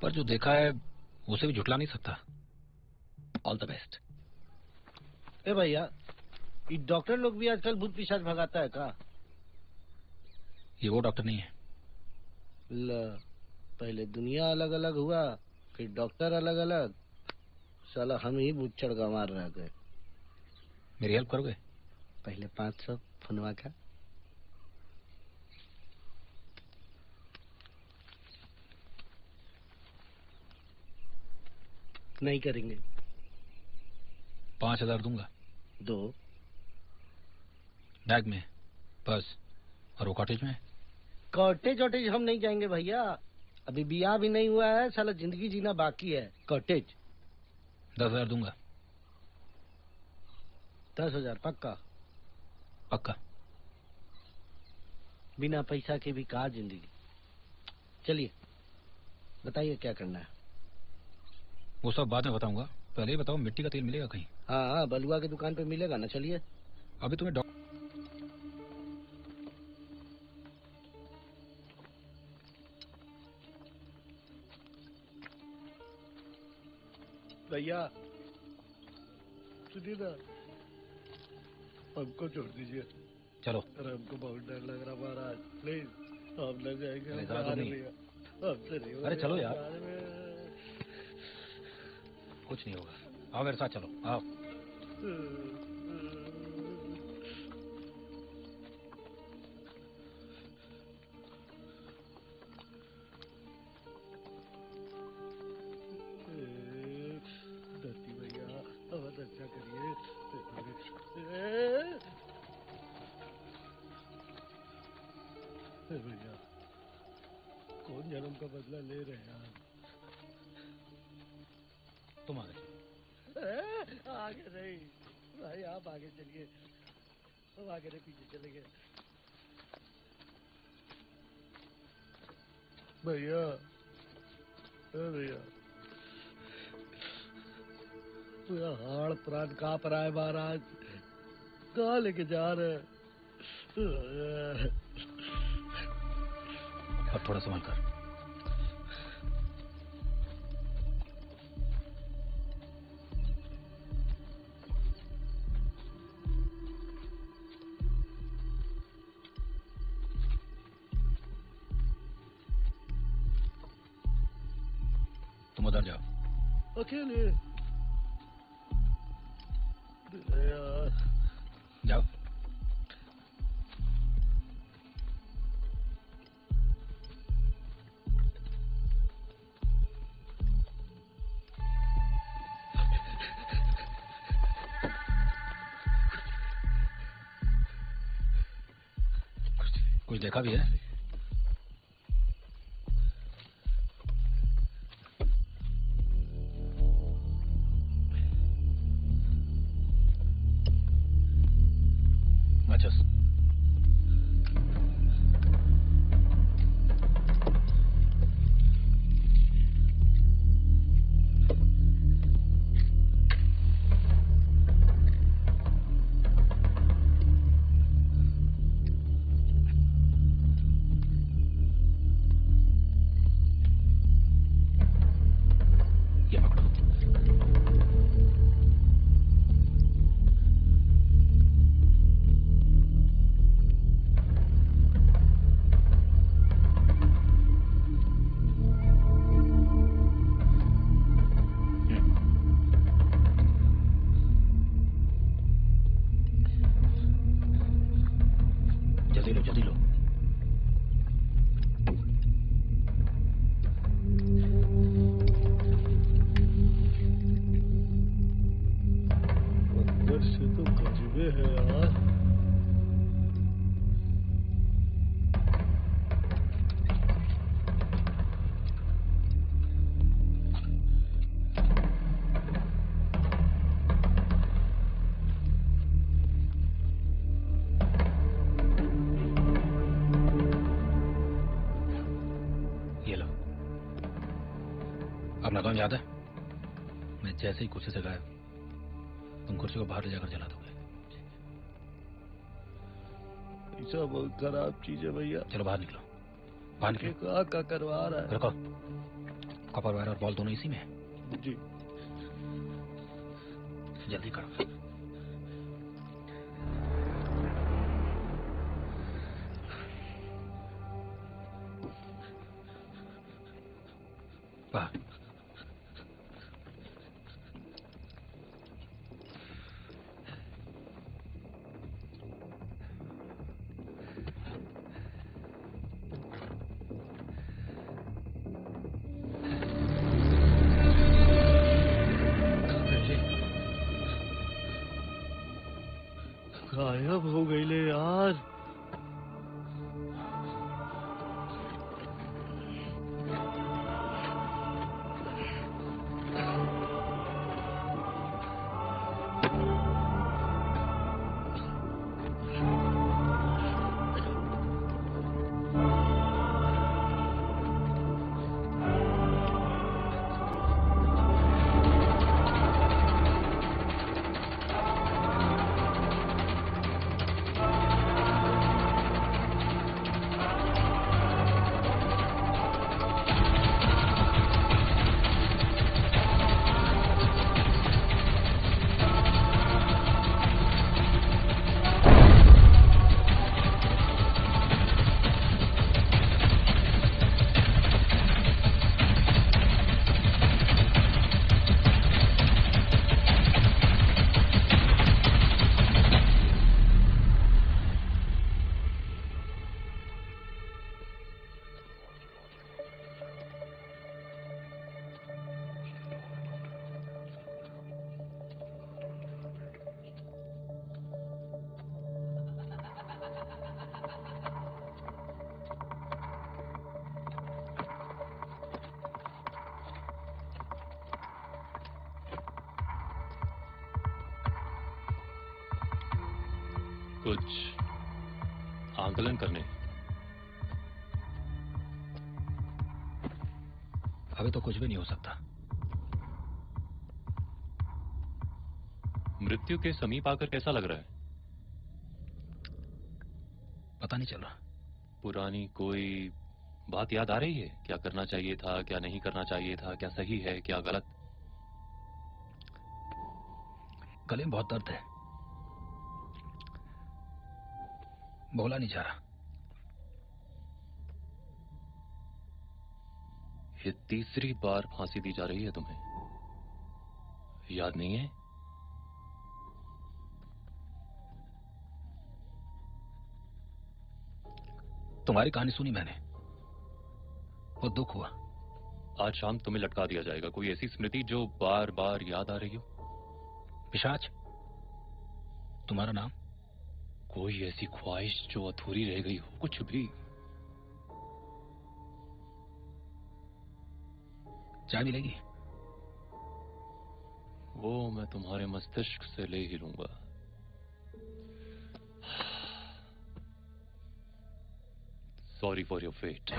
पर जो देखा है उसे भी झुटला नहीं सकता। All the best. ए भैया, ये डॉक्टर लोग भी आजकल भूत पिशाच भगाता है का? ये वो डॉक्टर नहीं है। पहले दुनिया अलग अलग हुआ, फिर डॉक्टर अलग अलग। साला हम ही बुच्चड़ का मार रहे थे। मेरी हेल्प करोगे? पहले 500 फनवा का। नहीं करेंगे। 5000 दूंगा। 2 बैग में, बस। और वो कॉटेज में? कॉटेज वॉटेज हम नहीं जाएंगे भैया, अभी बियाह भी नहीं हुआ है, साला जिंदगी जीना बाकी है। कॉटेज 10,000 दूंगा। 10,000 पक्का? पक्का। बिना पैसा के भी कहा जिंदगी। चलिए बताइए क्या करना है। वो सब बाद में बताऊंगा, पहले ही बताओ मिट्टी का तेल मिलेगा कहीं? हाँ हाँ, बलुआ की दुकान पे मिलेगा ना। चलिए। अभी तुम्हें भैया सुनिए ना, हमको छोड़ दीजिए। चलो। अरे हमको बहुत डर लग रहा महाराज, प्लीज हम न जाएंगे। अरे ज़्यादा नहीं। हमसे नहीं। अरे चलो यार, कुछ नहीं होगा। आओ मेरे साथ चलो, आओ। धरती भैया बहुत अच्छा करिए। भैया कौन जन्म का बदला ले रहे हैं आप? तुम आगे चलो। आगे नहीं भाई, आप आगे चलिए। हम आगे नहीं, पीछे चलेंगे। भैया भैया पूरा हाड़ प्राण कांप रहा है महाराज, कहाँ लेके जा रहे हैं? अब थोड़ा संभल कर। तुम उधर जाओ। अकेले यार। जाओ। कुछ देखा भी है? Matches. नगाम याद है? मैं जैसे ही कुर्सी से गया तुम कुर्सी को बाहर ले जाकर जला दोगे। ऐसा बहुत खराब चीज है भैया। चलो बाहर निकलो, बाहर निकलो। का करवा रहा है। रुको, कॉपर वायर और बॉल दोनों इसी में है। जी जल्दी करो। बाहर। गायब हो गई ले यार। कुछ आंकलन करने। अभी तो कुछ भी नहीं हो सकता। मृत्यु के समीप आकर कैसा लग रहा है? पता नहीं चल रहा। पुरानी कोई बात याद आ रही है? क्या करना चाहिए था, क्या नहीं करना चाहिए था, क्या सही है, क्या गलत? गले में बहुत दर्द है, बोला नहीं जा रहा। ये तीसरी बार फांसी दी जा रही है तुम्हें, याद नहीं है? तुम्हारी कहानी सुनी मैंने, वो दुख हुआ। आज शाम तुम्हें लटका दिया जाएगा। कोई ऐसी स्मृति जो बार बार याद आ रही हो? पिशाच? तुम्हारा नाम? कोई ऐसी ख्वाहिश जो अधूरी रह गई हो, कुछ भी। चाय मिलेगी? वो मैं तुम्हारे मस्तिष्क से ले ही लूंगा। Sorry for your fate.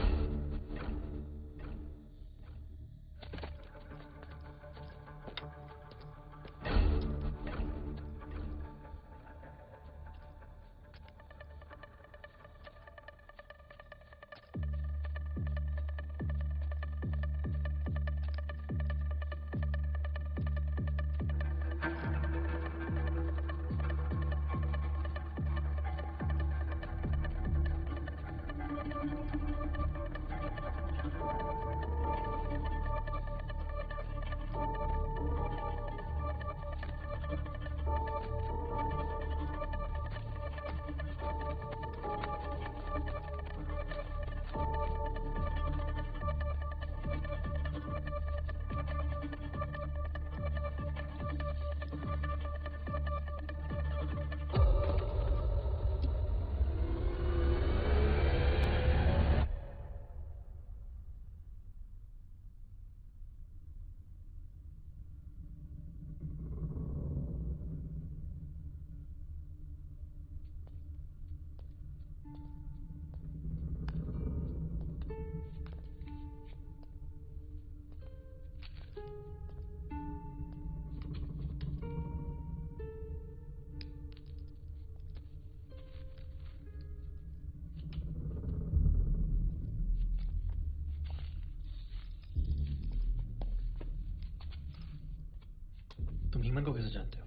He-Man को कैसे जानते हो?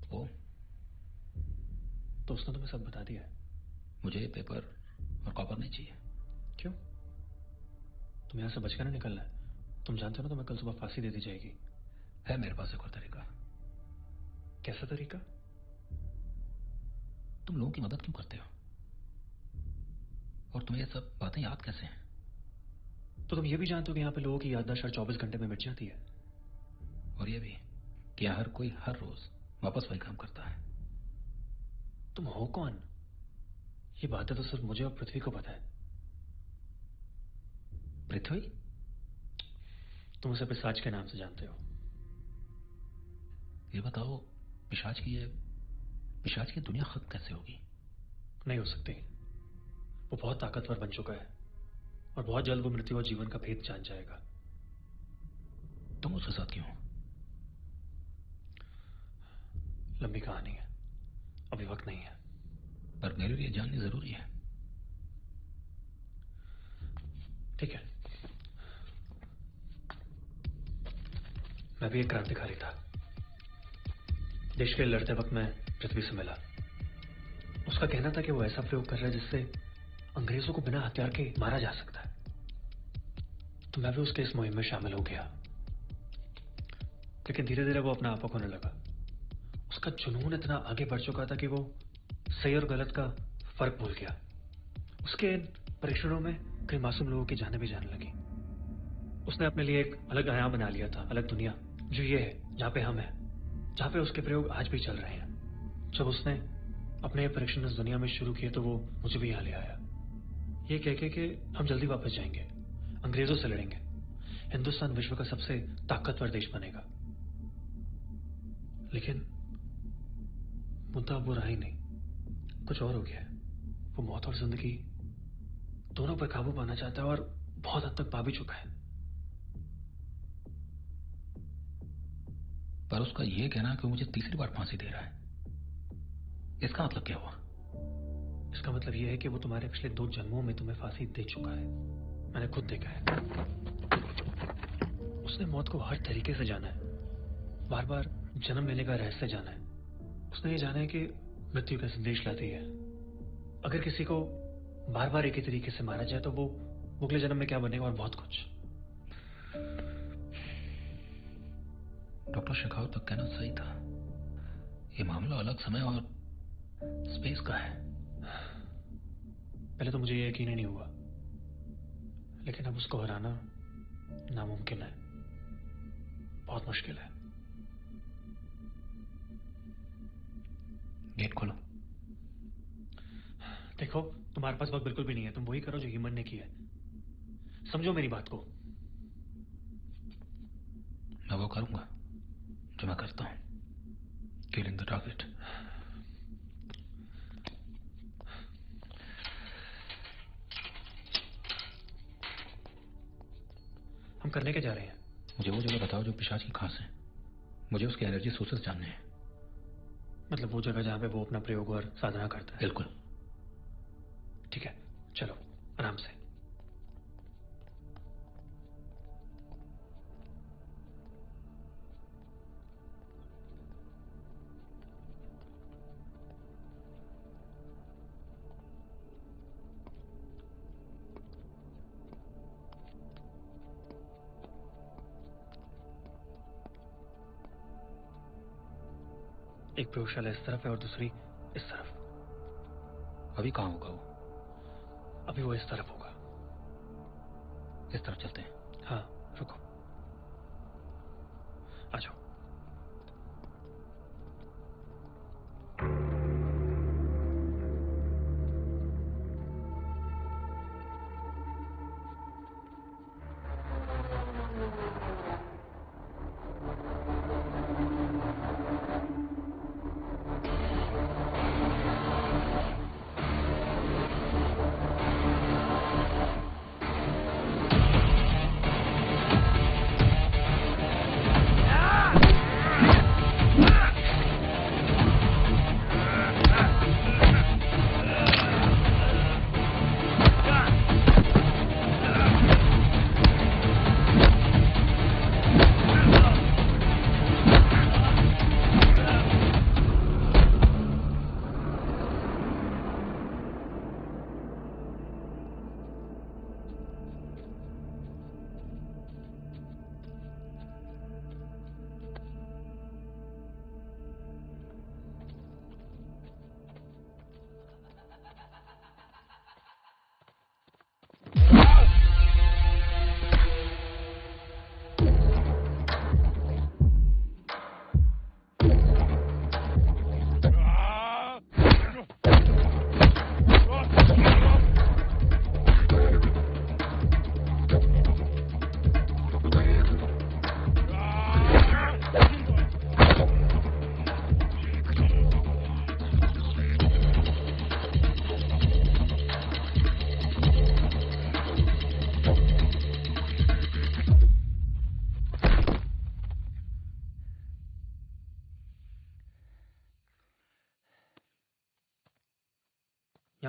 वो तो उसने तुम्हें सब बता दिया है। मुझे पेपर और कॉपर नहीं चाहिए। क्यों? तुम यहाँ से बचकर नहीं निकलना है। तुम जानते हो ना तुम्हें कल सुबह फांसी दे दी जाएगी। है मेरे पास एक और तरीका। कैसा तरीका? तुम लोगों की मदद क्यों करते हो? और तुम्हें ये सब बातें याद कैसे हैं? तो तुम ये भी जानते हो कि यहाँ पे लोगों की याददाश्त हर 24 घंटे में मिट जाती है। और ये भी कि हर कोई हर रोज वापस वही काम करता है। तुम हो कौन? ये बातें तो सिर्फ मुझे और पृथ्वी को पता है। पृथ्वी? तुम उसे पिशाच के नाम से जानते हो। ये बताओ, पिशाच की दुनिया खत्म कैसे होगी? नहीं हो सकती। वो बहुत ताकतवर बन चुका है और बहुत जल्द वो मृत्यु और जीवन का भेद जान जाएगा। तुम उसके साथ क्यों? लंबी कहानी है, अभी वक्त नहीं है। पर मेरे लिए जाननी जरूरी है। ठीक है। मैं भी एक क्रांतिकारी था। देश के लिए लड़ते वक्त मैं पृथ्वी से मिला। उसका कहना था कि वो ऐसा प्रयोग कर रहा है जिससे अंग्रेजों को बिना हथियार के मारा जा सकता है। तो मैं भी उसके इस मुहिम में शामिल हो गया। लेकिन धीरे धीरे वो अपना आपा खोने लगा। उसका जुनून इतना आगे बढ़ चुका था कि वो सही और गलत का फर्क भूल गया। उसके परीक्षणों में कई मासूम लोगों की जानें भी जाने लगी। उसने अपने लिए एक अलग आयाम बना लिया था, अलग दुनिया, जो ये है जहां पे हम हैं, जहां पे उसके प्रयोग आज भी चल रहे हैं। जब उसने अपने परीक्षण इस दुनिया में शुरू किए तो वो मुझे भी यहाँ ले आया, ये कह के कि हम जल्दी वापस जाएंगे, अंग्रेजों से लड़ेंगे, हिंदुस्तान विश्व का सबसे ताकतवर देश बनेगा। लेकिन मुद्दा वो रहा ही नहीं, कुछ और हो गया। वो मौत और जिंदगी दोनों पर काबू पाना चाहता है और बहुत हद तक पा भी चुका है। पर उसका यह कहना कि वो मुझे तीसरी बार फांसी दे रहा है, इसका मतलब क्या हुआ? इसका मतलब यह है कि वो तुम्हारे पिछले 2 जन्मों में तुम्हें फांसी दे चुका है। मैंने खुद देखा है। उसने मौत को हर तरीके से जाना है, बार बार जन्म लेने का रहस्य जाना है। उसने ये जाना है कि मृत्यु कैसे देश लाती है। अगर किसी को बार बार एक ही तरीके से मारा जाए तो वो अगले जन्म में क्या बनेगा और बहुत कुछ। डॉक्टर शेखावत तक कहना सही था। ये मामला अलग समय और स्पेस का है। पहले तो मुझे ये यकीन ही नहीं हुआ, लेकिन अब उसको हराना नामुमकिन है, बहुत मुश्किल है। गेट खोलो। देखो, तुम्हारे पास वक्त बिल्कुल भी नहीं है। तुम वही करो जो हीमन ने किया है। समझो मेरी बात को। मैं वो करूंगा जो मैं करता हूं, किलिंग द टारगेट। हम करने के जा रहे हैं? मुझे वो जगह बताओ जो पिशाच की खास है। मुझे उसके एनर्जी सोर्सेस जानने हैं। मतलब वो जगह जहां पे वो अपना प्रयोग और साधना करता है? बिल्कुल। ठीक है, चलो आराम से। एक प्रयोगशाला इस तरफ है और दूसरी इस तरफ। अभी कहाँ होगा वो? अभी वो इस तरफ होगा। इस तरफ चलते हैं। हाँ, रुको, आ जाओ।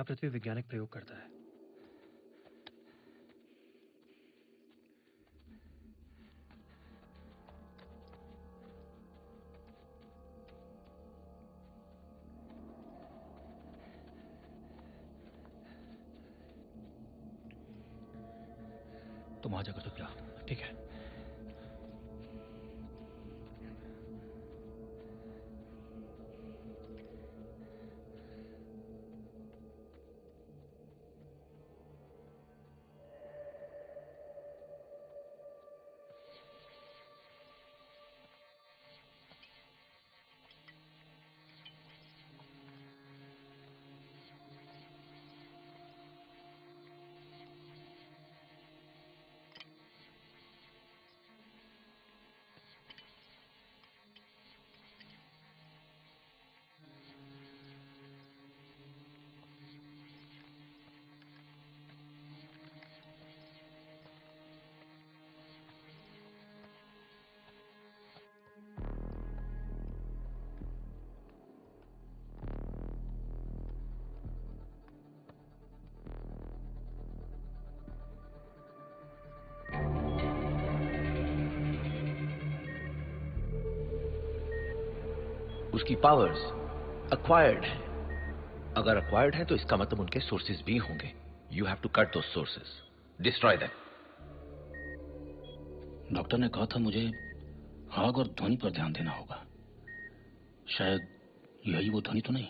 क्या पृथ्वी वैज्ञानिक प्रयोग करता है। तुम आ जाकर तो क्या। ठीक है। उसकी पावर्स अक्वायर्ड है। अगर अक्वायर्ड है तो इसका मतलब उनके सोर्सेज भी होंगे। You have to cut those sources, destroy them. Doctor ने कहा था मुझे आग और ध्वनि पर ध्यान देना होगा। शायद यही वो ध्वनि तो नहीं।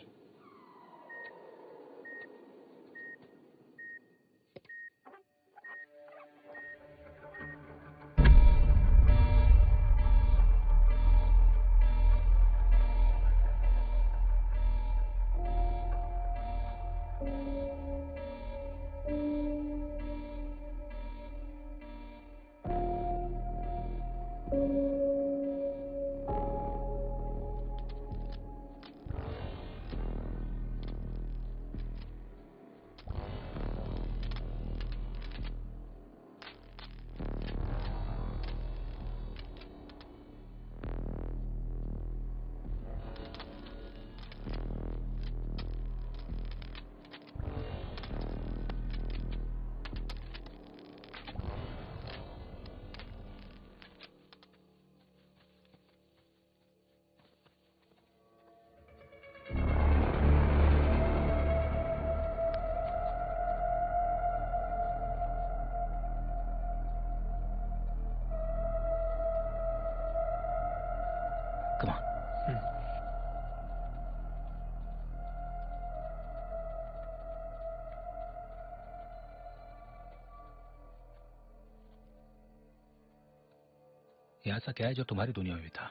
ये ऐसा क्या है जो तुम्हारी दुनिया में भी था?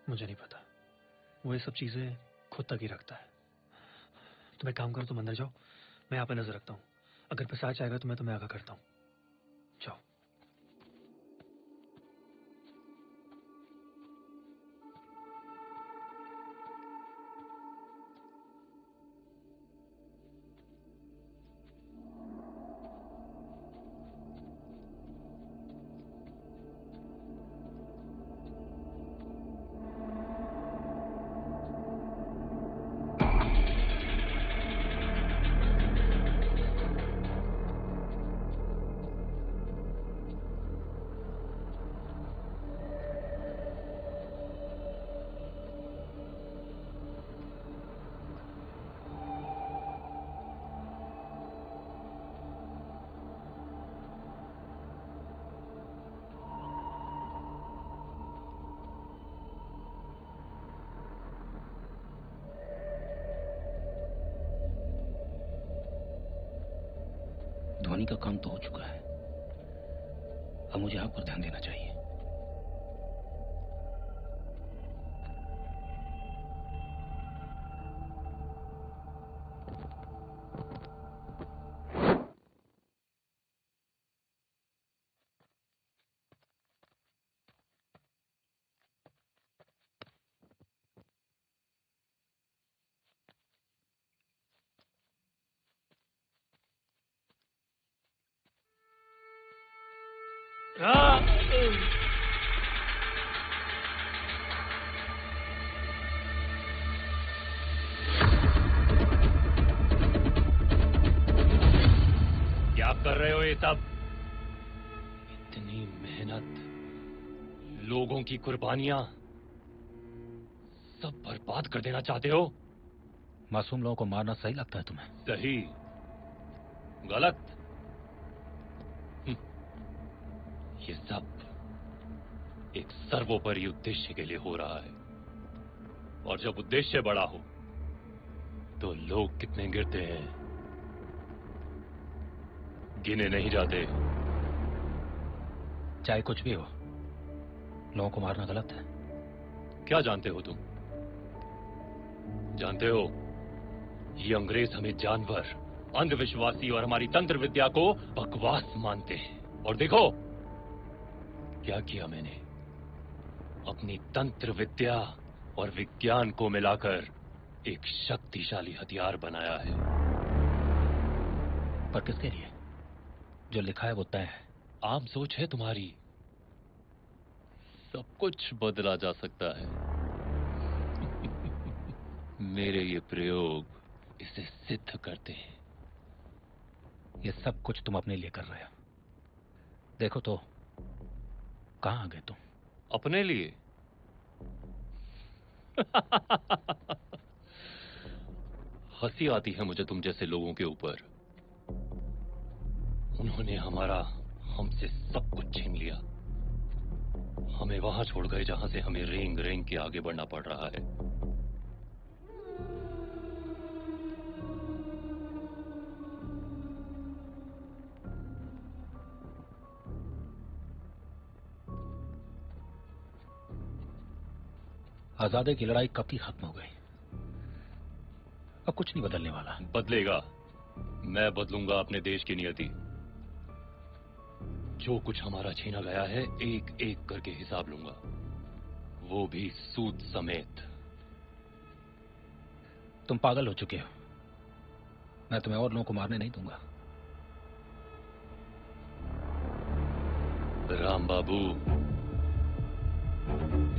मुझे नहीं पता। वो ये सब चीजें खुद तक ही रखता है। तुम एक काम करो, तुम अंदर जाओ, मैं यहाँ पे नजर रखता हूँ। अगर पिशाच आएगा तो मैं तुम्हें आगाह करता हूँ। जाओ। ध्वनि का काम तो हो चुका है, अब मुझे आग पर ध्यान देना चाहिए। कर रहे हो ये सब? इतनी मेहनत, लोगों की कुर्बानियां सब बर्बाद कर देना चाहते हो? मासूम लोगों को मारना सही लगता है तुम्हें? सही, गलत? ये सब एक सर्वोपरि उद्देश्य के लिए हो रहा है, और जब उद्देश्य बड़ा हो तो लोग कितने गिरते हैं गिने नहीं जाते। चाहे कुछ भी हो, लोगों को मारना गलत है। क्या जानते हो तुम? जानते हो, ये अंग्रेज हमें जानवर, अंधविश्वासी और हमारी तंत्र विद्या को बकवास मानते हैं। और देखो क्या किया मैंने, अपनी तंत्र विद्या और विज्ञान को मिलाकर एक शक्तिशाली हथियार बनाया है। पर किसके लिए? जो लिखा है वो तय है। आम सोच है तुम्हारी, सब कुछ बदला जा सकता है। मेरे ये प्रयोग इसे सिद्ध करते हैं। ये सब कुछ तुम अपने लिए कर रहे हो। देखो तो कहां आ गए तुम? अपने लिए? हंसी आती है मुझे तुम जैसे लोगों के ऊपर। उन्होंने हमसे सब कुछ छीन लिया। हमें वहां छोड़ गए जहां से हमें रेंग रेंग के आगे बढ़ना पड़ रहा है। आजादी की लड़ाई कब की खत्म हो गई। अब कुछ नहीं बदलने वाला। बदलेगा। मैं बदलूंगा अपने देश की नियति। जो कुछ हमारा छीना गया है, एक एक करके हिसाब लूंगा, वो भी सूद समेत। तुम पागल हो चुके हो। मैं तुम्हें और लोगों को मारने नहीं दूंगा। राम बाबू,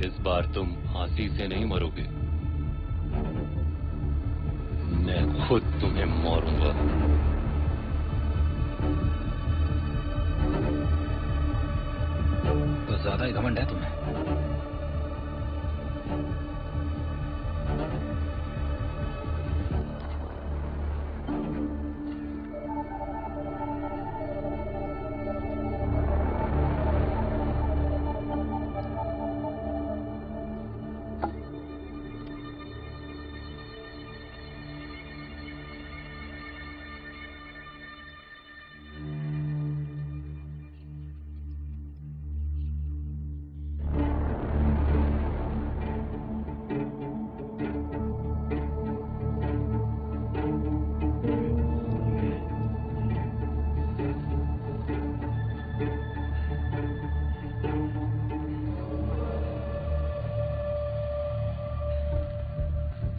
इस बार तुम फांसी से नहीं मरोगे, मैं खुद तुम्हें मारूंगा। तो ज्यादा ही घमंड है तुम्हें।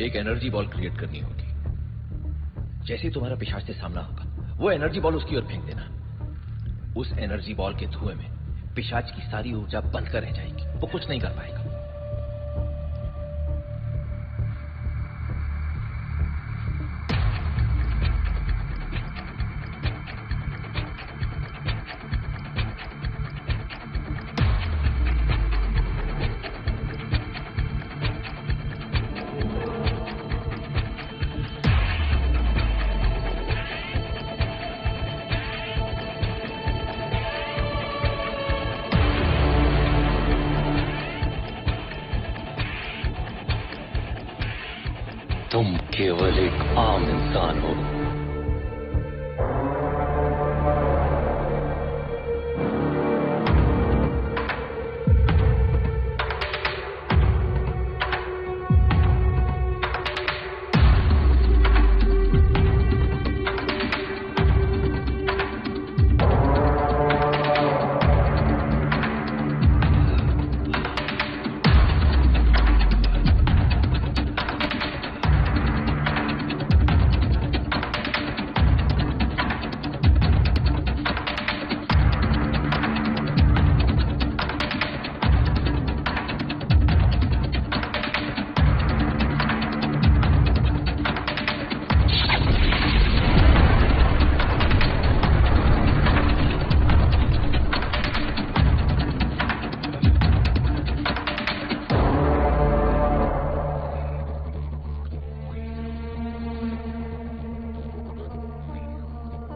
एक एनर्जी बॉल क्रिएट करनी होगी। जैसे ही तुम्हारा पिशाच से सामना होगा, वो एनर्जी बॉल उसकी ओर फेंक देना। उस एनर्जी बॉल के धुएं में पिशाच की सारी ऊर्जा बंद कर रह जाएगी, वो कुछ नहीं कर पाएगा। तुम केवल एक आम इंसान हो।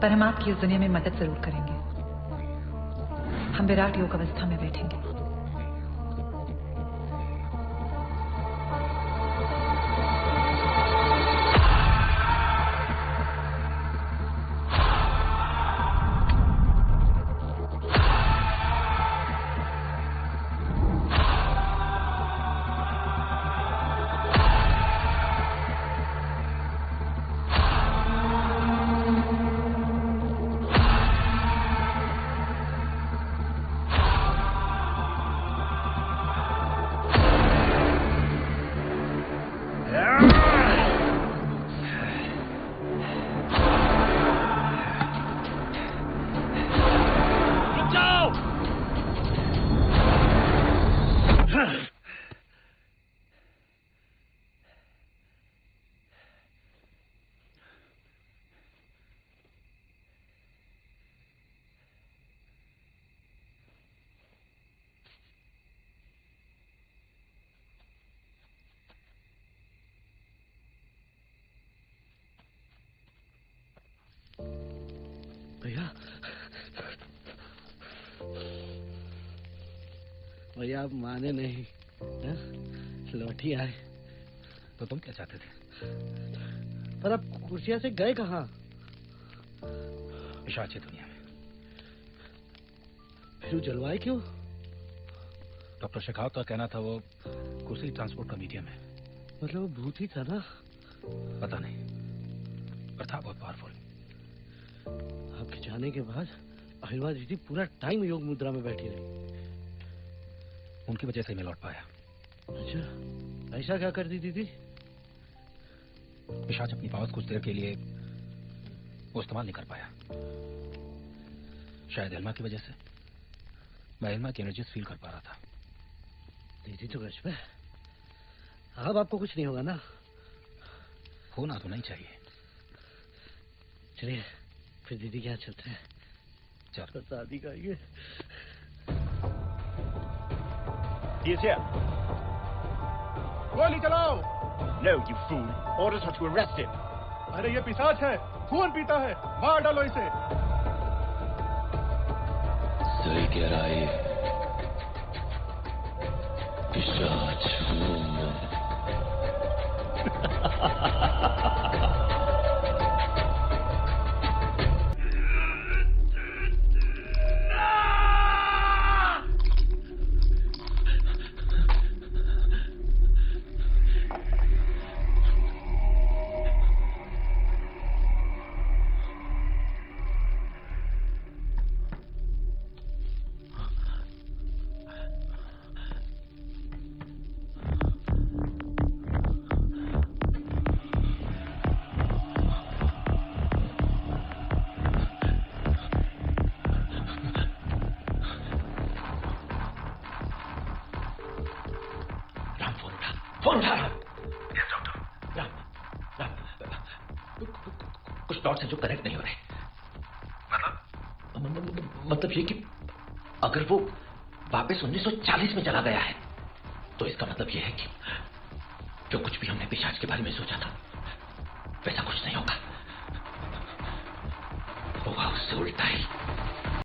पर हम आपकी इस दुनिया में मदद जरूर करेंगे। हम विराट योग अवस्था में बैठेंगे। भैया आप माने नहीं, लौट ही आए। तो तुम क्या चाहते थे? पर आप कुर्सिया से गए कहाँ? पिशाच है दुनिया में। फिर जलवाए क्यों? डॉक्टर शेखावत का कहना था वो कुर्सी ट्रांसपोर्ट का मीडियम है। मतलब वो भूत ही था ना? पता नहीं, पर था बहुत पावरफुल। आपके जाने के बाद अहिलवा दीदी पूरा टाइम योग मुद्रा में बैठी रही। उनकी वजह से मैं लौट पाया। अच्छा, ऐसा क्या कर दी दीदी? पिशाच अपनी पावर कुछ देर के लिए वो इस्तेमाल नहीं कर पाया। शायद एल्मा की वजह से। मैं एल्मा की एनर्जी फील कर पा रहा था। दीदी तो गश में। अब आपको कुछ नहीं होगा ना? होना तो नहीं चाहिए। चलिए फिर दीदी के यहाँ चलते हैं। चल शादी का ये He is here. गोली चलाओ! No, you fool. Orders are to arrest him. अरे ये पिशाच है, खून पीता है, मार डालो इसे। सही कह रहा है, पिशाच हूँ मैं। फोन उठा। कुछ डॉट्स हैं जो कनेक्ट नहीं हो रहे। मतलब ये कि अगर वो वापस 1940 में चला गया है तो इसका मतलब ये है कि जो कुछ भी हमने पिशाच के बारे में सोचा था वैसा कुछ नहीं होगा, उससे उल्टा ही।